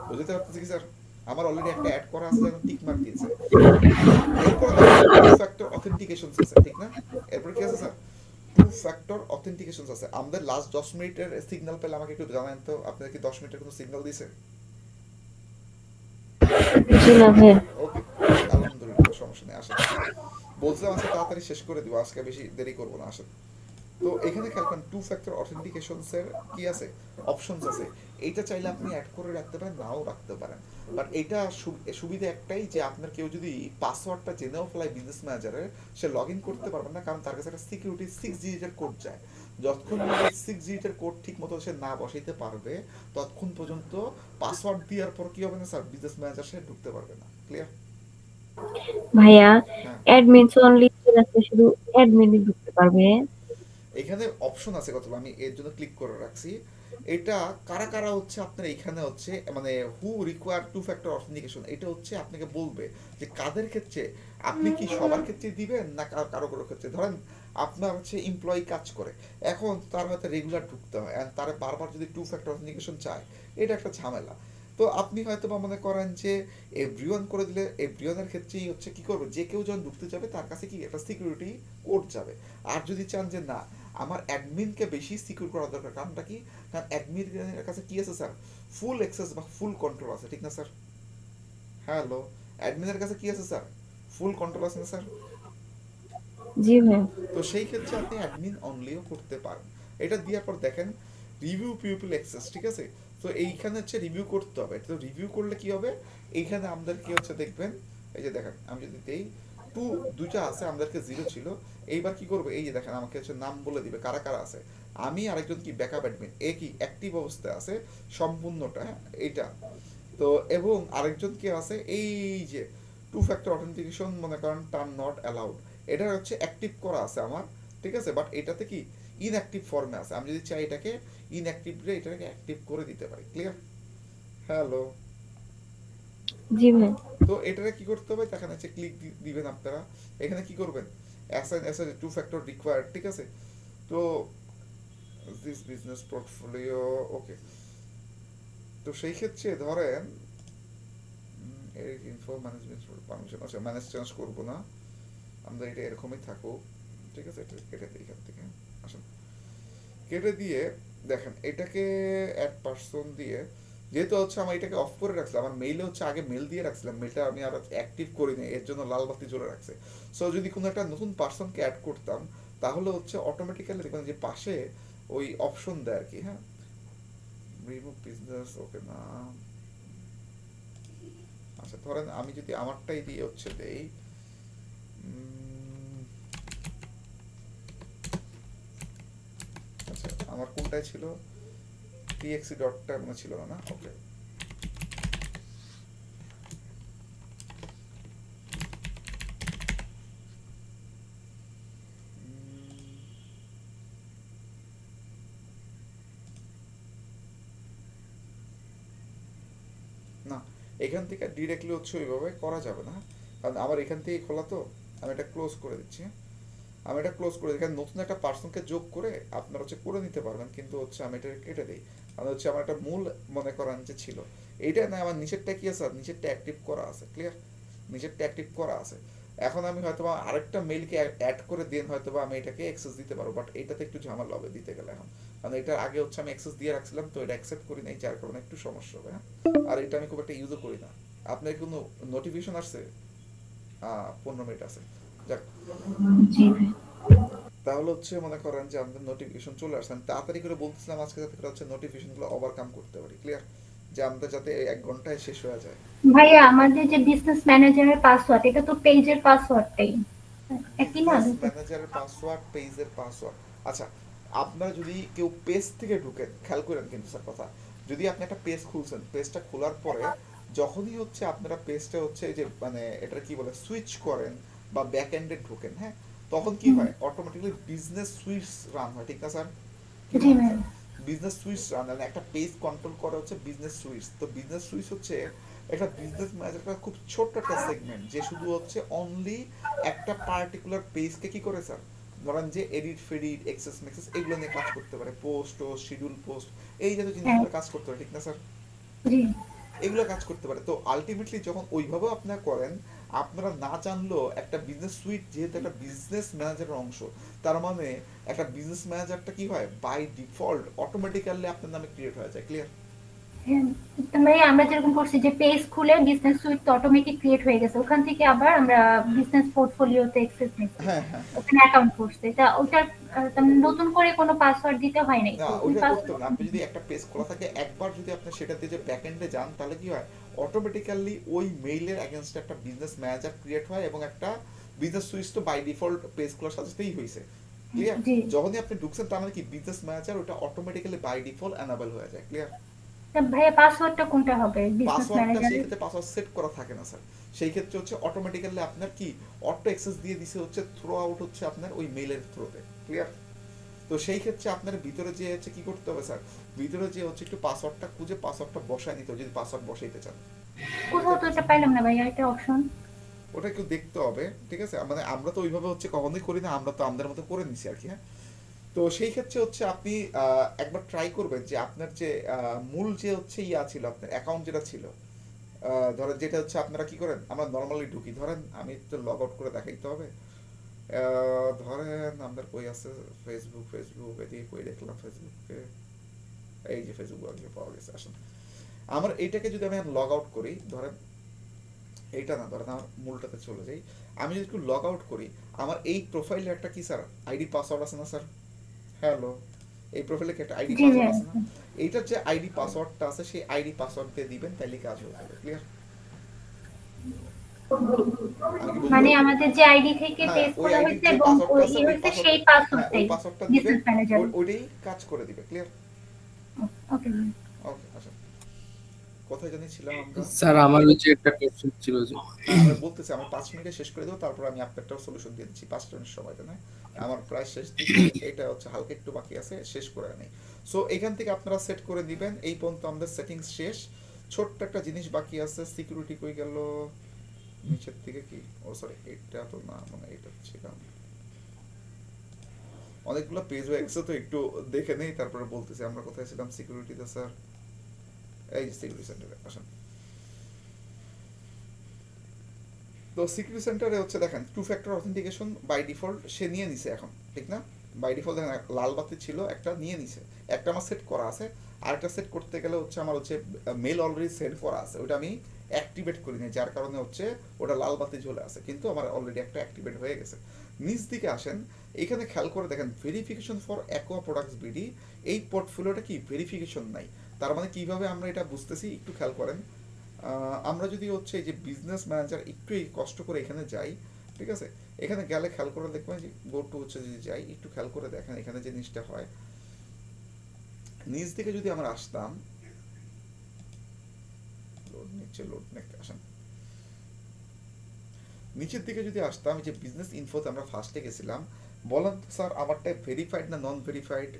বুঝতে পারতেছি কি স্যার? আমার অলরেডি একটা অ্যাড করা আছে যেন টিক মার্ক দিয়েছে। এরপর টু ফ্যাক্টর অথেন্টিকেশনস আছে, ঠিক না? এরপর কি আছে স্যার? টু ফ্যাক্টর অথেন্টিকেশনস আছে। আমাদের লাস্ট 10 মিনিটের সিগন্যাল পেলে আমাকে একটু জানান তো, আপনারা কি 10 মিনিটের কোনো সিগন্যাল দিয়েছে? জি না ভাইয়া। ওকে, আলহামদুলিল্লাহ, সমস্যা নেই, আসেন। বলছিলাম আজকে তাড়াতাড়ি শেষ করে দিব, আজকে বেশি দেরি করবো না, আসেন। তো এখানে খেয়াল করেন টু ফ্যাক্টর অথেন্টিকেশনস এর কি আছে, অপশনস আছে। এইটা চাইলে আপনি অ্যাড করে রাখতে পারেন, নাও রাখতে পারেন। বাট এটা সুবিধা একটাই যে আপনার কেউ যদি পাসওয়ার্ডটা জেনেও ফেলায় বিজনেস ম্যানেজারের, সে লগ ইন করতে পারবে না, কারণ তার কাছে একটা সিকিউরিটি 6 ডিজিটের কোড যায়। যতক্ষণ পর্যন্ত 6 ডিজিটের কোড ঠিক মতো সে না বসাইতে পারবে, ততক্ষণ পর্যন্ত পাসওয়ার্ড দেওয়ার পর কি হবে না স্যার, বিজনেস ম্যানেজার সে ঢুকতে পারবে না। ক্লিয়ার? ভাইয়া হ্যাঁ, অ্যাডমিনস অনলি আছে, শুধু অ্যাডমিনই ঢুকতে পারবে। এখানে অপশন আছে কতগুলো, আমি এর জন্য ক্লিক করে রাখছি। এটা কারা কারা হচ্ছে আপনার এখানে হচ্ছে মানে হু রিকোয়ার টু ফ্যাক্টর অথেন্টিকেশন, এটা হচ্ছে আপনাকে বলবে যে কাদের ক্ষেত্রে আপনি কি সবার ক্ষেত্রে দিবেন না কারো কারো ক্ষেত্রে। ধরেন আপনার হচ্ছে এমপ্লয়ি কাজ করে, এখন তার হয়তো রেগুলার ঢুকতে হয়, আর তার বারবার যদি টু ফ্যাক্টর অথেন্টিকেশন চায়, এটা একটা ঝামেলা। তো আপনি হয়তো বা মনে করেন যে এভরিওয়ান করে দিলে, এভরিওয়ানের ক্ষেত্রেই হচ্ছে কি করবে, যে কেউ যখন ঢুকতে যাবে তার কাছে কি একটা সিকিউরিটি কোড যাবে। আর যদি চান যে না, আমার অ্যাডমিনকে বেশি সিকিউর করা দরকার, কারণটা কি, কারণ অ্যাডমিনের কাছে কি আছে স্যার, ফুল অ্যাক্সেস বা ফুল কন্ট্রোল আছে, ঠিক না স্যার? হ্যালো, অ্যাডমিনের কাছে কি আছে স্যার, ফুল কন্ট্রোল আছে না স্যার? জি ভাইয়া। তো সেই ক্ষেত্রে আপনি অ্যাডমিন অনলিও করতে পারেন। এটা দেওয়ার পর দেখেন রিভিউ পিপল অ্যাক্সেস, ঠিক আছে? তো এইখানে হচ্ছে রিভিউ করতে হবে। তো রিভিউ করলে কি হবে, এইখানে আমাদের কি হচ্ছে দেখবেন, এই যে দেখেন আমি যদি দেই টু, দুইটা আছে, আমাদেরকে 0 ছিল। এইবার কি করবে, এই যে দেখেন আমাকে হচ্ছে নাম বলে দিবে কারা কারা আছে। আমি আরেকজন কি ব্যাকআপ অ্যাডমিন, এ কি অ্যাক্টিভ অবস্থায় আছে সম্পূর্ণটা, হ্যাঁ, এইটা। তো এবং আরেকজন কি আছে, এই যে টু ফ্যাক্টর অথেন্টিকেশন মনে করেন টার্ন নট অ্যালাউড, এটা হচ্ছে অ্যাক্টিভ করা আছে আমার, ঠিক আছে? বাট এটাতে কি ইনঅ্যাক্টিভ ফর্মে আছে, আমি যদি চাই এটাকে ইনঅ্যাক্টিভ রে এটাকে অ্যাক্টিভ করে দিতে পারি। ক্লিয়ার? হ্যালো। জি ভাই। তো এটাকে কি করতে হবে, এখানে হচ্ছে ক্লিক দিবেন আপনারা। এখানে কি করবেন, assign assign to factor required, ঠিক আছে? তো দিস বিজনেস পোর্টফোলিও, ওকে। তো সেই ক্ষেত্রে ধরেন ইনফো ম্যানেজমেন্ট পারমিশন, আচ্ছা ম্যানেজ চেঞ্জ করবো না, আমরা এটা এরকমই থাকুক, ঠিক আছে? এটা কেটে দিই এখান থেকে, আসুন কেটে দিয়ে দেখেন এটাকে অ্যাড পার্সন দিয়ে, যেহেতু হচ্ছে আমার এটাকে অফ করে রাখছিলাম, আমার মেইলে হচ্ছে আগে মেল দিয়ে রাখছিলাম, মেলটা আমি আর অ্যাক্টিভ করিনি, এর জন্য লাল বাতি জ্বলে রাখছে। সো যদি কোনো একটা নতুন পার্সনকে অ্যাড করতাম, তাহলে হচ্ছে অটোমেটিক্যালি দেখবেন যে পাশে ওই অপশন দেয় আর কি, হ্যাঁ, রিমুভ বিজনেস, ওকে না। আচ্ছা ধরেন আমি যদি আমারটাই দিয়ে হচ্ছে দেই, আচ্ছা আমার কোনটাই ছিল, txt ডটটা মনে ছিল না, না, ওকে। না, এখান থেকে ডিরেক্টলি হচ্ছে ওইভাবে করা যাবে না, কারণ আমার এখান থেকে খোলা, তো আমি এটা ক্লোজ করে দিচ্ছি। আমি এটা ক্লোজ করে এখানে নতুন একটা পার্সনকে যোগ করে আপনারা হচ্ছে করে নিতে পারবেন, কিন্তু হচ্ছে আমি এটা কেটে দিই, কারণ হচ্ছে আমার একটা মূল মনে করেন যে ছিল এইটা না, আমার নিচেরটা কি আছে, নিচেরটা অ্যাক্টিভ করা আছে। ক্লিয়ার? নিচেরটা অ্যাক্টিভ করা আছে। এখন আমি হয়তো আরেকটা মেইলকে অ্যাড করে দিন, হয়তো আমি এটাকে অ্যাক্সেস দিতে পারবো, বাট এটাতে একটু ঝামেলা হবে দিতে গেলে এখন, কারণ এটার আগে হচ্ছে আমি অ্যাক্সেস দিয়ে রাখছিলাম, তো এটা অ্যাকসেপ্ট করি নাই, যার কারণে একটু সমস্যা হবে, হ্যাঁ। আর এটা আমি খুব একটা ইউজও করি না। আপনার কোনো নোটিফিকেশন আসছে? 15 মিনিট আছে, যাক। জি ভাই। তাহলে হচ্ছে মনে করেন যে আমাদের নোটিফিকেশন চলে আসছে, আমি তাড়াতাড়ি করে বলতেছিলাম আজকে, যাতে করে হচ্ছে নোটিফিকেশনগুলো ওভারকাম করতে পারি। ক্লিয়ার? যে আমাদের যাতে 1 ঘন্টায় শেষ হয়ে যায়। ভাইয়া আমাদের যে বিজনেস ম্যানেজারের পাসওয়ার্ড, এটা তো পেজের পাসওয়ার্ডটাই একই না? বিজনেস ম্যানেজারের পাসওয়ার্ড, পেজের পাসওয়ার্ড, আচ্ছা আপনারা যদি কেউ পেজ থেকে ঢুকেন, খেয়াল করেন কিন্তু স্যার কথা, যদি আপনি একটা পেজ খুলছেন, পেজটা খোলার পরে যখনই হচ্ছে আপনারা পেজটা হচ্ছে এই যে মানে এটা কি বলে সুইচ করেন বা ব্যাক এন্ডে ঢোকেন, হ্যাঁ, তখন কি হয়, অটোমেটিক্যালি বিজনেস সুইচ রান হয়, ঠিক না স্যার? কি জি বলেন ma'am. Sir? Business switch run, মানে একটা পেজ কন্ট্রোল করে হচ্ছে বিজনেস সুইচ। তো বিজনেস সুইচ হচ্ছে একটা বিজনেস ম্যানেজারের খুব ছোট্ট একটা সেগমেন্ট, যে শুধু হচ্ছে অনলি একটা পার্টিকুলার পেজকে কি করে স্যার, ধরেন যে এডিট ফেডিট এক্সেস মেক্সেস এগুলো নিয়ে কাজ করতে পারে, পোস্ট ও শিডিউল পোস্ট এই জাতীয় হ্যাঁ, জিনিসগুলো কাজ করতে পারে, ঠিক না স্যার? জি। এগুলো কাজ করতে পারে। তো আলটিমেটলি যখন ওইভাবেও আপনারা করেন, আপনারা না জানলেও একটা বিজনেস সুইট যেহেতু একটা বিজনেস ম্যানেজারের অংশ, তার মানে একটা বিজনেস ম্যানেজারটা কি হয় বাই ডিফল্ট অটোমেটিক্যালি আপনার নামে ক্রিয়েট হয়ে যায়। ক্লিয়ার? হ্যাঁ, তার মানে আমরা যেরকম করছি যে পেজ খুলে বিজনেস সুইট তো অটোমেটিক ক্রিয়েট হয়ে গেছে, ওখান থেকে আবার আমরা বিজনেস পোর্টফোলিওতে অ্যাক্সেস নিচ্ছি, হ্যাঁ হ্যাঁ। ওখানে অ্যাকাউন্ট করছে, তা ওটার তার মানে নতুন করে কোনো পাসওয়ার্ড দিতে হয় নাই, না তো ওই ওইটা করতে হবে না। আপনি পাসওয়ার্ড। যদি একটা পেজ খোলা থাকে, একবার যদি আপনি সেটাতে যে ব্যাকএন্ডে যান, তাহলে কি হয় অটোমেটিক্যালি ওই মেইলের এগেনস্টে একটা বিজনেস ম্যানেজার ক্রিয়েট হয় এবং একটা বিজনেস সুইচ তো বাই ডিফল্ট পেজ খোলার সাথেই হয়েছে। ক্লিয়ার? জি, যখনই আপনি ঢুকছেন তার মানে কি বিজনেস ম্যানেজার ওটা অটোমেটিক্যালি বাই ডিফল্ট অ্যানাবল হয়ে যায়। ক্লিয়ার? তা ভাইয়া পাসওয়ার্ডটা কোনটা হবে বিজনেস পাসওয়ার্ডটা সেই ম্যানেজারের? ক্ষেত্রে পাসওয়ার্ড সেট করা থাকে না স্যার। সেই ক্ষেত্রে হচ্ছে অটোমেটিক্যালি আপনার কি অটো অ্যাক্সেস দিয়ে দিছে হচ্ছে থ্রু আউট হচ্ছে আপনার ওই মেইলের থ্রুতে। ক্লিয়ার? তো সেই ক্ষেত্রে আপনার ভিতরে যে হচ্ছে কি করতে হবে স্যার, ভিতরে যে হচ্ছে একটু পাসওয়ার্ডটা খুঁজে পাসওয়ার্ডটা বসায় নিতে হবে যদি পাসওয়ার্ড বসাইতে চান। কোথাও তো এটা পাইলাম না ভাইয়া, এটা অপশন। ওটা একটু দেখতে হবে, ঠিক আছে? মানে আমরা তো ওইভাবে হচ্ছে কখনোই করি না, আমরা তো আমাদের মতো করে নিছি আর কি। হ্যাঁ, তো সেই ক্ষেত্রে হচ্ছে আপনি একবার ট্রাই করবেন যে আপনার যে মূল যে হচ্ছে ইয়া ছিল আপনার অ্যাকাউন্ট যেটা ছিল, ধরেন যেটা হচ্ছে আপনারা কি করেন, আমরা নর্মালি ঢুকি, ধরেন আমি তো লগ আউট করে দেখাইতে হবে। ধরেন আমাদের কই আছে ফেসবুক, ফেসবুক এদিকে কই দেখলাম ফেসবুকে, এই যে ফেসবুক আগে পাওয়া গেছে। আসুন আমার এইটাকে যদি আমি লগ আউট করি, ধরেন এইটা না, ধরেন আমার মূলটাতে চলে যাই, আমি যদি একটু লগ আউট করি, আমার এই প্রোফাইলে একটা কি স্যার আইডি পাসওয়ার্ড আছে না স্যার? হ্যালো, এই প্রোফাইলে কি একটা আইডি জি পাসওয়ার্ড ভাইয়া। আছে না? এইটার যে আইডি পাসওয়ার্ডটা আছে সেই আইডি পাসওয়ার্ড দিয়ে দিবেন, তাইলে কাজ হয়ে যাবে। ক্লিয়ার? আমি কি বুঝতে মানে পারছি? আমাদের যে আইডি থেকে হ্যাঁ, পেজ ওই খোলা আইডির হয়েছে যে এবং পাসওয়ার্ডটা ওই আছে ই ওই হয়েছে পাসওয়ার্ড, সেই হ্যাঁ ওই পাসওয়ার্ডটাই পাসওয়ার্ডটা দিবেন, বিজনেস ম্যানেজার। ওইটাই কাজ করে দিবে। ক্লিয়ার? ওকে। ওকে। আচ্ছা, কোথায় জানি ছিলাম আমরা? স্যার আমার ওই যে একটা কোশ্চেন ছিল যে হ্যাঁ, আমি বলতেছি আমার 5 মিনিটে শেষ করে দেবো, তারপর আমি আপনারটাও সলিউশন দিয়ে দিচ্ছি 5 মিনিট সময়টা না, আমার প্রায় শেষ দিকে, এটা হচ্ছে হালকা একটু বাকি আছে, শেষ করে নেই। সো এখান থেকে আপনারা সেট করে দিবেন। এই পর্যন্ত আমাদের সেটিংস শেষ। ছোট্ট একটা জিনিস বাকি আছে, সিকিউরিটি কই গেল নিচের দিকে, কি ও সরি এটা তো না, মানে এটা ছিল অনেকগুলো পেজ হয়ে গেছে, তো একটু দেখে নেই তারপরে বলতেছি আমরা কোথায় ছিলাম সিকিউরিটিতে স্যার। এই যে সিকিউরিটি সেন্টারে আসেন। তো সিকিউরিটি সেন্টারে হচ্ছে দেখেন two factor authentication by default সে নিয়ে নিছে এখন, ঠিক না? বাই ডিফল্ট দেখেন লাল বাতি ছিল একটা নিয়ে নিছে, একটা আমার সেট করা আছে, আরেকটা সেট করতে গেলে হচ্ছে আমার হচ্ছে মেল অলরেডি সেট করা আছে, ওটা আমি অ্যাক্টিভেট করি নি, যার কারণে হচ্ছে ওটা লাল বাতি জ্বলে আছে, কিন্তু আমার অলরেডি একটা অ্যাক্টিভেট হয়ে গেছে। নিচ দিকে আসেন, এখানে খেয়াল করে দেখেন verification for aqua products BD, এই পোর্টফোলিওটা কি ভেরিফিকেশন নাই। তার মানে কিভাবে আমরা এটা বুঝতেছি একটু খেয়াল করেন। আমরা যদি হচ্ছে এই যে বিজনেস ম্যানেজার একটু এই কষ্ট করে এখানে যাই, ঠিক আছে? এখানে গেলে খেয়াল করে দেখবেন যে গো টু হচ্ছে যদি যাই, একটু খেয়াল করে দেখেন এখানে যে জিনিসটা হয়, নিচ দিকে যদি আমরা আসতাম, লোড নিচে লোড নেক্সট আসেন, নিচের দিকে যদি আসতাম, যে বিজনেস ইনফোতে আমরা ফার্স্টে গেছিলাম, বলেন তো স্যার আমারটা ভেরিফাইড না নন ভেরিফাইড?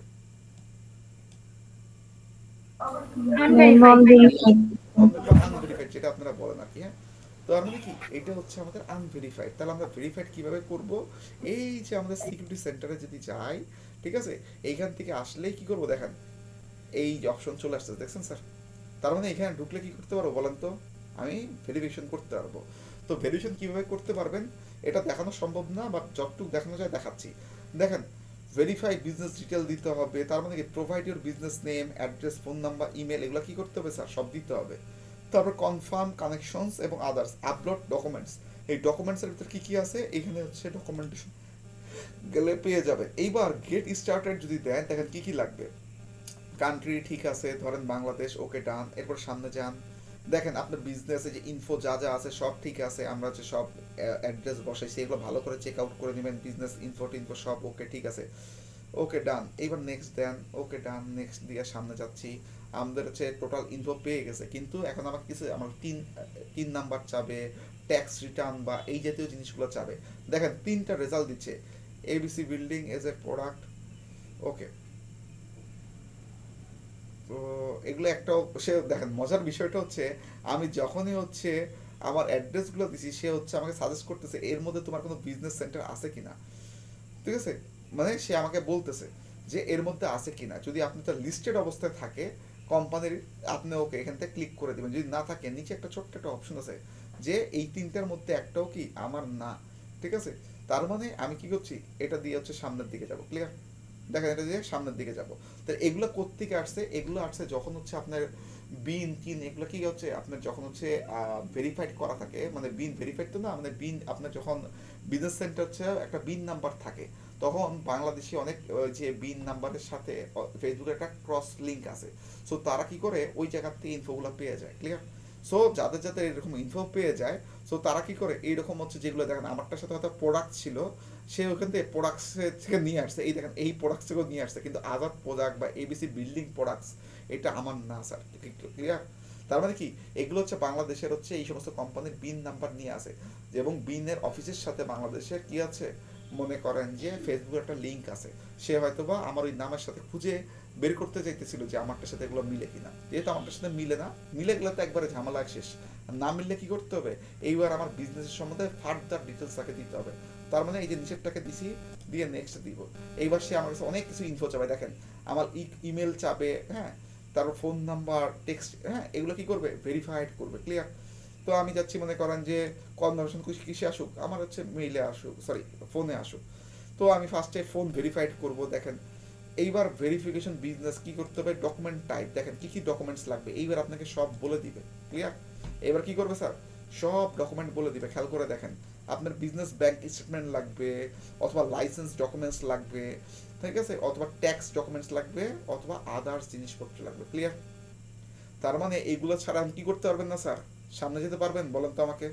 নন ভেরিফাইড। আনভেরিফাইড যেটা আপনারা বলেন আর কি। হ্যাঁ, তো আর মানে কি এটা হচ্ছে আমাদের আনভেরিফাইড, তাহলে আমরা ভেরিফাইড কিভাবে করব? এই যে আমাদের সিকিউরিটি সেন্টারে যদি যাই, ঠিক আছে, এইখান থেকে আসলেই কি করব দেখেন, এই যে অপশন চলে আসছে দেখছেন স্যার? তার মানে এখানে ঢুকলে কি করতে পারবো বলেন তো, আমি ভেরিফিকেশন করতে পারবো। তো ভেরিফিকেশন কিভাবে করতে পারবেন এটা দেখানো সম্ভব না, বাট যতটুকু দেখানো যায় দেখাচ্ছি। দেখেন ভেরিফাই বিজনেস ডিটেল দিতে হবে, তার মানে কি provide your business name, address, phone number, email, এগুলো কি করতে হবে স্যার? সব দিতে হবে। তারপর কনফার্ম কানেকশনস এবং আদার্স, আপলোড ডকুমেন্টস, এই ডকুমেন্টসের ভিতর কি কি আছে এখানে হচ্ছে ডকুমেন্টেশন গেলে পেয়ে যাবে। এইবার গেট স্টার্টেড যদি দেন দেখেন কি কি লাগবে। কান্ট্রি ঠিক আছে, ধরেন বাংলাদেশ, ওকে ডান। এরপর সামনে যান, দেখেন আপনার বিজনেসে যে ইনফো যা যা আছে সব ঠিক আছে, আমরা হচ্ছে সব অ্যাড্রেস বসাইছি, এগুলো ভালো করে চেক আউট করে নেবেন, বিজনেস ইনফো টিনফো সব ওকে ঠিক আছে, ওকে ডান। এইবার নেক্সট দেন, ওকে ডান, নেক্সট দিয়ে সামনে যাচ্ছি। আমাদের হচ্ছে টোটাল ইনফো পেয়ে গেছে, কিন্তু এখন আমার কিছু আমার তিন নাম্বার চাবে, ট্যাক্স রিটার্ন বা এই জাতীয় জিনিসগুলো চাবে। দেখেন 3টা রেজাল্ট দিচ্ছে, ABC building as a product, okay. তো এগুলো একটা, সে দেখেন মজার বিষয়টা হচ্ছে আমি যখনই হচ্ছে আমার অ্যাড্রেসগুলো দিছি, সে হচ্ছে আমাকে সাজেস্ট করতেছে এর মধ্যে তোমার কোনো বিজনেস সেন্টার আছে কিনা, ঠিক আছে? মানে সে আমাকে বলতেছে যে এর মধ্যে আছে কিনা, যদি আপনি তার লিস্টেড অবস্থায় থাকে কোম্পানির, আপনি ওকে এখান থেকে ক্লিক করে দিবেন। যদি না থাকে নিচে একটা ছোট্ট একটা অপশন আছে যে এই তিনটার মধ্যে একটাও কি আমার না, ঠিক আছে। তার মানে আমি কি করছি, এটা দিয়ে হচ্ছে সামনের দিকে যাব, ক্লিয়ার। দেখেন এটা দিয়ে সামনের দিকে যাব। তো এগুলো কোত্থেকে আসছে, এগুলো আসছে যখন হচ্ছে আপনার বিন কিন এগুলো কি হচ্ছে আপনার যখন হচ্ছে ভেরিফাইড করা থাকে, মানে বিন ভেরিফাইড তো না, মানে বিন আপনার যখন বিজনেস সেন্টার হচ্ছে একটা বিন নাম্বার থাকে, তখন বাংলাদেশি অনেক যে বিন নাম্বারের সাথে ফেসবুকের একটা ক্রস লিঙ্ক আছে। সো তারা কি করে ওই জায়গার থেকে ইনফোগুলো পেয়ে যায়, ক্লিয়ার। সো যাদের যাদের এরকম ইনফো পেয়ে যায়, সো তারা কি করে এইরকম হচ্ছে যেগুলো দেখেন আমারটার সাথে হয়তো প্রোডাক্ট ছিল, সে ওখান থেকে প্রোডাক্টস থেকে নিয়ে আসছে, এই দেখেন এই প্রোডাক্টস থেকেও নিয়ে আসছে, কিন্তু আদার প্রোডাক্ট বা এবিসি বিল্ডিং প্রোডাক্টস এটা আমার না স্যার, ক্লিয়ার। তার মানে কি এগুলো হচ্ছে বাংলাদেশের হচ্ছে এই সমস্ত কোম্পানির বিন নাম্বার নিয়ে আসে, এবং বিনের অফিসের সাথে বাংলাদেশের কি আছে, মনে করেন যে ফেসবুকের একটা লিঙ্ক আছে, সে হয়তোবা আমার ওই নামের সাথে খুঁজে বের করতে চাইতেছিল যে আমারটার সাথে এগুলো মিলে কিনা। যেহেতু আমারটার সাথে মিলে না, মিলে গেলে তো একবারে ঝামেলা শেষ। আর না মিললে কি করতে হবে, এইবার আমার বিজনেসের সম্বন্ধে ফার্দার ডিটেলস তাকে দিতে হবে। তার মানে এই যে নিচেরটাকে দিছি, দিয়ে নেক্সট দিব, এইবার সে আমার কাছে অনেক কিছু ইনফো চাবে, দেখেন আমার ইমেল চাবে, হ্যাঁ, তারপর ফোন নাম্বার, টেক্সট, হ্যাঁ, এগুলো কি করবে, ভেরিফাইড করবে, ক্লিয়ার। তো আমি যাচ্ছি মনে করেন যে কনভারসেশন কিসে আসুক, আমার হচ্ছে মেইলে আসুক, সরি ফোনে আসুক। তো আমি ফার্স্টে ফোন ভেরিফাইড করব, দেখেন এইবার ভেরিফিকেশন বিজনেস কি করতে হবে, ডকুমেন্ট টাইপ, দেখেন কি কি ডকুমেন্টস লাগবে, এইবার আপনাকে সব বলে দিবে, ক্লিয়ার। এবার কি করবে স্যার, সব ডকুমেন্ট বলে দিবে, খেয়াল করে দেখেন আপনার বিজনেস ব্যাংক স্টেটমেন্ট লাগবে, অথবা লাইসেন্স ডকুমেন্টস লাগবে, ঠিক আছে, অথবা ট্যাক্স ডকুমেন্টস লাগবে, অথবা আদার্স জিনিসপত্র লাগবে, ক্লিয়ার। তার মানে এইগুলো ছাড়া আপনি কি করতে পারবেন না স্যার, সামনে যেতে পারবেন বলেন তো আমাকে,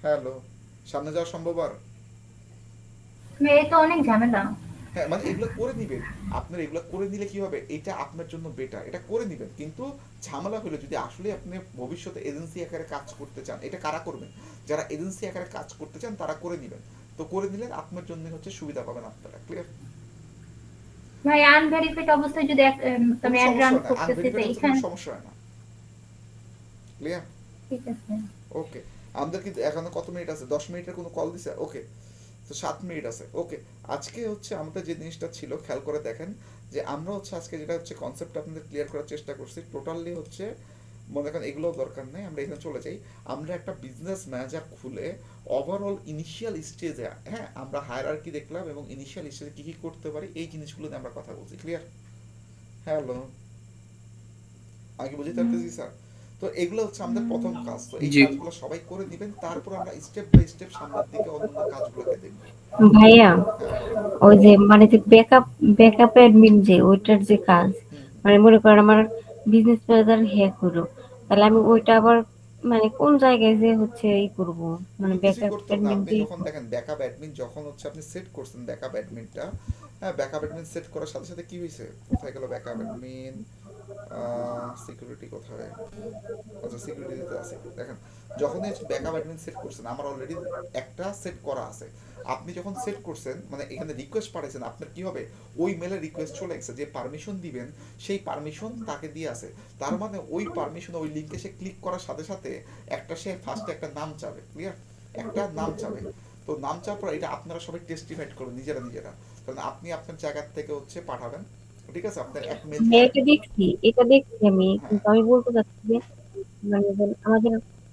হ্যালো, সামনে যাওয়া সম্ভব? আর এই তো অনেক ঝামেলা। হ্যাঁ, মানে এগুলো করে নিবেন, আপনার এগুলো করে নিলে কি হবে, এটা আপনার জন্য বেটার, এটা করে নিবেন। কিন্তু ঝামেলা হলো যদি আসলে আপনি ভবিষ্যতে এজেন্সি আকারে কাজ করতে চান, এটা কারা করবেন, যারা এজেন্সি আকারে কাজ করতে চান তারা করে নিবেন। তো করে নিলে আপনার জন্য হচ্ছে সুবিধা পাবেন আপনারা, ক্লিয়ার। ভাই আনভেরিফাইড অবস্থায় যদি কোনো আমি অ্যাড সমস্যা রান হয় না, করতেছি তো আনভেরিফাইড হচ্ছে কোনো এখানে, সমস্যা হয় না, ক্লিয়ার। ঠিক আছে। ওকে, আমাদের কিন্তু এখনো কত মিনিট আছে, 10 মিনিটের কোনো কল দিছে, ওকে, তো 7 মিনিট আছে, ওকে। আজকে হচ্ছে আমাদের যে জিনিসটা ছিল খেয়াল করে দেখেন, যে আমরা হচ্ছে আজকে যেটা হচ্ছে কনসেপ্ট আপনাদের ক্লিয়ার করার চেষ্টা করছি, টোটালি হচ্ছে মনে করেন এগুলো দরকার নেই, আমরা এখানে চলে যাই। আমরা একটা বিজনেস ম্যানেজার খুলে ওভারঅল ইনিশিয়াল স্টেজে, হ্যাঁ, আমরা হায়ারার্কি দেখলাম এবং ইনিশিয়াল স্টেজে কি কি করতে পারি এই জিনিসগুলো নিয়ে আমরা কথা বলছি, ক্লিয়ার। হ্যালো, আমি কি বুঝতে পারতেছি স্যার? তো এগুলো হচ্ছে আমাদের প্রথম কাজ, তো এই জি কাজগুলো সবাই করে দিবেন, তারপর আমরা স্টেপ বাই স্টেপ সামনের দিকে অন্যান্য কাজগুলোকে দেখবো। ভাইয়া, হ্যাঁ বলেন। ওই যে মানে যে ব্যাকআপ অ্যাডমিন যে ওইটার যে কাজ, হুম হুম। মানে মনে করেন আমার বিজনেস ম্যানেজার হ্যাক হলো, তাহলে আমি ওইটা আবার মানে কোন জায়গায় যে হচ্ছে ই করব, মানে কোনো কিছুই ব্যাকআপ করতে হবে না, অ্যাডমিন আপনি দিয়ে যখন দেখেন ব্যাকআপ অ্যাডমিন যখন হচ্ছে আপনি সেট করছেন ব্যাকআপ অ্যাডমিনটা, হ্যাঁ, ব্যাকআপ অ্যাডমিন সেট করার সাথে সাথে কি হয়েছে, কোথায় গেল ব্যাকআপ অ্যাডমিন, সিকিউরিটি কোথায়, আচ্ছা সিকিউরিটিতে আছে, দেখেন যখনই ব্যাকআপ অ্যাডমিন সেট করছেন, আমার অলরেডি একটা সেট করা আছে। আপনি যখন সেট করছেন মানে এখানে রিকোয়েস্ট পাঠাইছেন, আপনার কি হবে, ওই মেলে রিকোয়েস্ট চলে গেছে, যে পারমিশন দিবেন সেই পারমিশন তাকে দিয়ে আছে। তার মানে ওই পারমিশন ওই লিংকে সে ক্লিক করার সাথে সাথে একটা সে ফার্স্টে একটা নাম চাবে, ক্লিয়ার, একটা নাম চাবে। তো নাম চাওয়ার পর এটা আপনারা সবাই টেস্টিফাইড করবেন নিজেরা নিজেরা, কারণ আপনি আপনার জায়গা থেকে হচ্ছে পাঠাবেন, ঠিক আছে, আপনার এক মেল হ্যাঁ, থেকে এটা দেখছি আমি, হ্যাঁ, কিন্তু আমি বলতে চাচ্ছি যে মানে যে আমাদের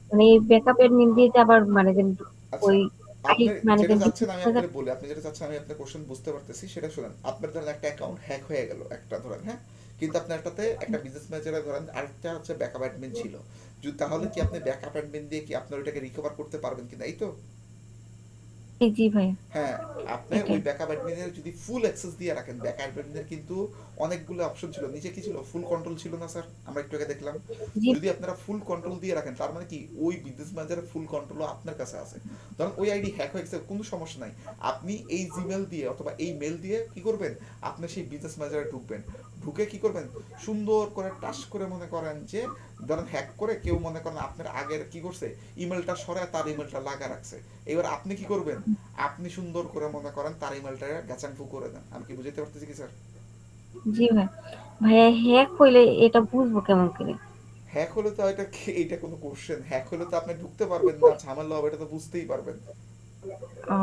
মানে এই ব্যাকআপ অ্যাডমিন দিয়ে যে আবার মানে যে আচ্ছা, ওই আই আপনি মানে যে যেটা চাচ্ছেন বিজনেস আমি ম্যানেজার। আপনাকে বলি, আপনি যেটা চাচ্ছেন আমি আপনার কোশ্চেন বুঝতে পারতেছি, সেটা শুনেন। আপনার ধরেন একটা অ্যাকাউন্ট হ্যাক হয়ে গেল একটা ধরেন, হ্যাঁ, কিন্তু আপনার একটাতে একটা বিজনেস ম্যানেজারে ধরেন আরেকটা হচ্ছে ব্যাকআপ অ্যাডমিন ছিল, যদি তাহলে কি আপনি ব্যাকআপ অ্যাডমিন দিয়ে কি আপনার ওইটাকে রিকভার করতে পারবেন কিনা, এই তো? জি ভাইয়া, হ্যাঁ, আপনি ওই এটাই। ব্যাকআপ অ্যাডমিনের যদি ফুল অ্যাক্সেস দিয়ে রাখেন, ব্যাকআপ অ্যাডমিনের কিন্তু অনেকগুলো অপশন ছিল, নিচে কি ছিল, ফুল কন্ট্রোল ছিল না স্যার, আমরা একটু আগে দেখলাম। জি যদি আপনারা ফুল কন্ট্রোল দিয়ে রাখেন তার মানে কি ওই বিজনেস ম্যানেজারের ফুল কন্ট্রোলও আপনার কাছে আছে। ধরুন ওই আইডি হ্যাক হয়ে গেছে, কোনো সমস্যা নাই, আপনি এই জিমেল দিয়ে অথবা এই মেল দিয়ে কি করবেন, আপনি সেই বিজনেস ম্যানেজারে ঢুকবেন, ঢুকে কি করবেন, সুন্দর করে টাচ করে মনে করেন যে ধরেন হ্যাক করে কেউ মনে করেন আপনার আগের কি করছে ইমেলটা সরায় তার ইমেলটা লাগা রাখছে, এবার আপনি কি করবেন, আপনি সুন্দর করে মনে করেন তার ইমেলটা গ্যাচাংফু করে দেন। আমি কি বুঝাতে পারতেছি কি স্যার? জি ভাইয়া, হ্যাক হইলে এটা বুঝবো কেমন করে? হ্যাক হলে তো এটা এটা কোনো কোশ্চেন, হ্যাক হলে তো আপনি ঢুকতে পারবেন না, ঝামেলা হবে, এটা তো বুঝতেই পারবেন। ও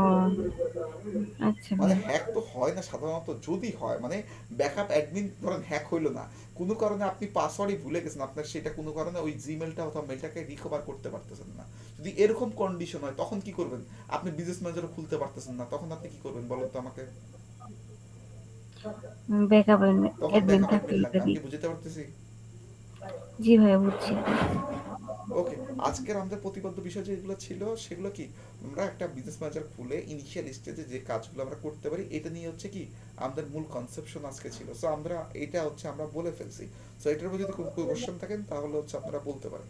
আচ্ছা মানে ভাই। হ্যাক তো হয় না সাধারণত, যদি হয় মানে ব্যাকআপ অ্যাডমিন ধরেন হ্যাক হইলো না, কোনো কারণে আপনি পাসওয়ার্ডই ভুলে গেছেন, আপনার সেটা কোনো কারণে ওই জিমেলটা অথবা মেলটাকে রিকভার করতে পারতেছেন না, যদি এরকম কন্ডিশন হয় তখন কি করবেন? আপনি বিজনেস ম্যানেজারও খুলতে পারতেছেন না, তখন আপনি কি করবেন বলেন তো আমাকে? ব্যাকআপ তখন অ্যাডমিন ব্যাকআপ থাকলে অ্যাডমিন লাগবে, এটা আমি দিই। কি বুঝতে পারতেছি? জি ভাইয়া বুঝছি। ওকে, আজকের আমাদের প্রতিপাদ্য বিষয় যেগুলো ছিল সেগুলো কি, আমরা একটা বিজনেস ম্যানেজার খুলে ইনিশিয়াল স্টেজে যে কাজগুলো আমরা করতে পারি এটা নিয়ে হচ্ছে কি আমাদের মূল কনসেপশন আজকে ছিল। সো আমরা এটা হচ্ছে আমরা বলে ফেলছি। সো এটার উপর যদি কোনো কোশ্চেন থাকেন তাহলে হচ্ছে আপনারা বলতে পারেন।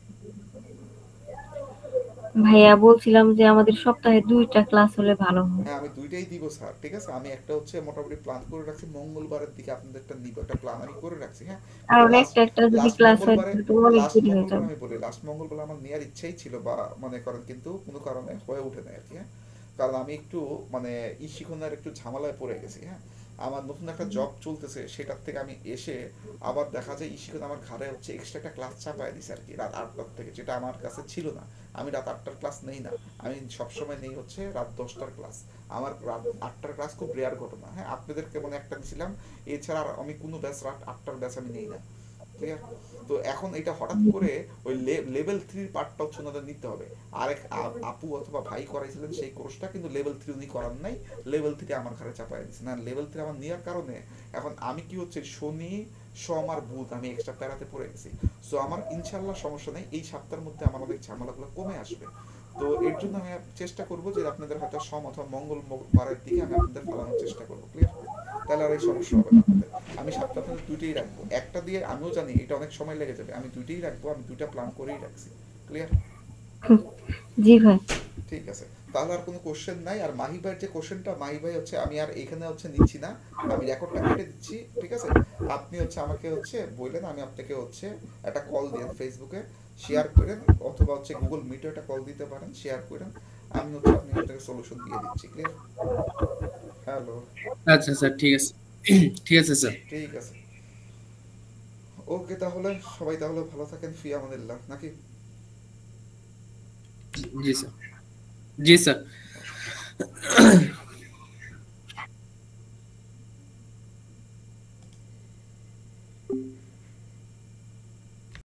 ভাইয়া বলছিলাম যে আমাদের সপ্তাহে 2টা ক্লাস হলে ভালো হয়। হ্যাঁ আমি দুইটাই দিব স্যার, ঠিক আছে। আমি একটা হচ্ছে মোটামুটি প্ল্যান করে রাখছি মঙ্গলবারের দিকে আপনাদেরটা নিব, একটা প্ল্যান আমি করে রাখছি, হ্যাঁ। কিন্তু কারণ একটা একটা যদি লাস্ট ক্লাস হয় মঙ্গলবারে, তাহলে তো অনেক লাস্ট দেরি হয়ে মঙ্গলবার যাবে। আমি বলি লাস্ট মঙ্গলবার আমার নেওয়ার ইচ্ছাই ছিল বা মনে করেন, কিন্তু কোনো কারণে হয়ে ওঠে না আর কি, হ্যাঁ। কারণ আমি একটু মানে শিখনের একটু ঝামেলায় পড়ে গেছি, হ্যাঁ। আমার নতুন একটা জব চলতেছে, সেটার থেকে আমি এসে আবার দেখা যায় শিখন আমার ঘরে হচ্ছে এক্সট্রা একটা ক্লাস চাপায় দিছে আর কি রাত 8টার থেকে, যেটা আমার কাছে ছিল না। আমি রাত 8টার ক্লাস নেই না, আমি সবসময় নেই হচ্ছে রাত 10টার ক্লাস। আমার রাত 8টার ক্লাস খুব রেয়ার ঘটনা, হ্যাঁ। আপনাদেরকে মনে একটা দিছিলাম, এছাড়া আর আমি কোনো ব্যাচ রাত 8টার ব্যাচ আমি নেই না, ক্লিয়ার। তো এখন এটা হঠাৎ করে ওই লেভেল 3 পার্টটা হচ্ছে ওনাদের নিতে হবে। আরেক আপু অথবা ভাই করাইছিলেন সেই কোর্সটা, কিন্তু লেভেল 3 উনি করার নাই, লেভেল 3 আমার ঘরে চাপাই দিয়েছে না। লেভেল 3 আমার নেওয়ার কারণে এখন আমি কি হচ্ছে শনি সোম আর বুধ আমি এক্সট্রা প্যারাতে পড়ে গেছি। সো আমার ইনশাল্লাহ সমস্যা নেই, এই সপ্তাহের মধ্যে আমার অনেক ঝামেলাগুলো কমে আসবে। তো এর জন্য আমি চেষ্টা করবো যে আপনাদের হয়তো সোম অথবা মঙ্গলবারের দিকে আমি আপনাদের ফালানোর চেষ্টা করবো, ক্লিয়ার। তাহলে আর এই সমস্যা হবে না আপনাদের। আমি সপ্তাহে আপনাদের দুইটাই রাখবো, একটা দিয়ে আমিও জানি এটা অনেক সময় লেগে যাবে, আমি দুইটাই রাখবো, আমি দুইটা প্ল্যান করেই রাখছি, ক্লিয়ার। জি ভাই। ঠিক আছে, তাহলে আর কোনো কোশ্চেন নাই। আর মাহি ভাইয়ের যে কোশ্চেনটা, মাহি ভাই হচ্ছে আমি আর এখানে হচ্ছে নিচ্ছি না, আমি রেকর্ডটা কেটে দিচ্ছি, ঠিক আছে। আপনি হচ্ছে আমাকে হচ্ছে বললেন, আমি আপনাকে হচ্ছে একটা কল দেন, ফেসবুকে শেয়ার করেন অথবা হচ্ছে গুগল মিটে একটা কল দিতে পারেন, শেয়ার করেন, আমি হচ্ছে আপনি আপনাকে সলিউশন দিয়ে দিচ্ছি, ক্লিয়ার। হ্যালো। আচ্ছা স্যার, ঠিক আছে। ঠিক আছে স্যার। ঠিক আছে, ওকে, তাহলে সবাই তাহলে ভালো থাকেন, ফি আমানিল্লাহ নাকি? জি স্যার। জি স্যার।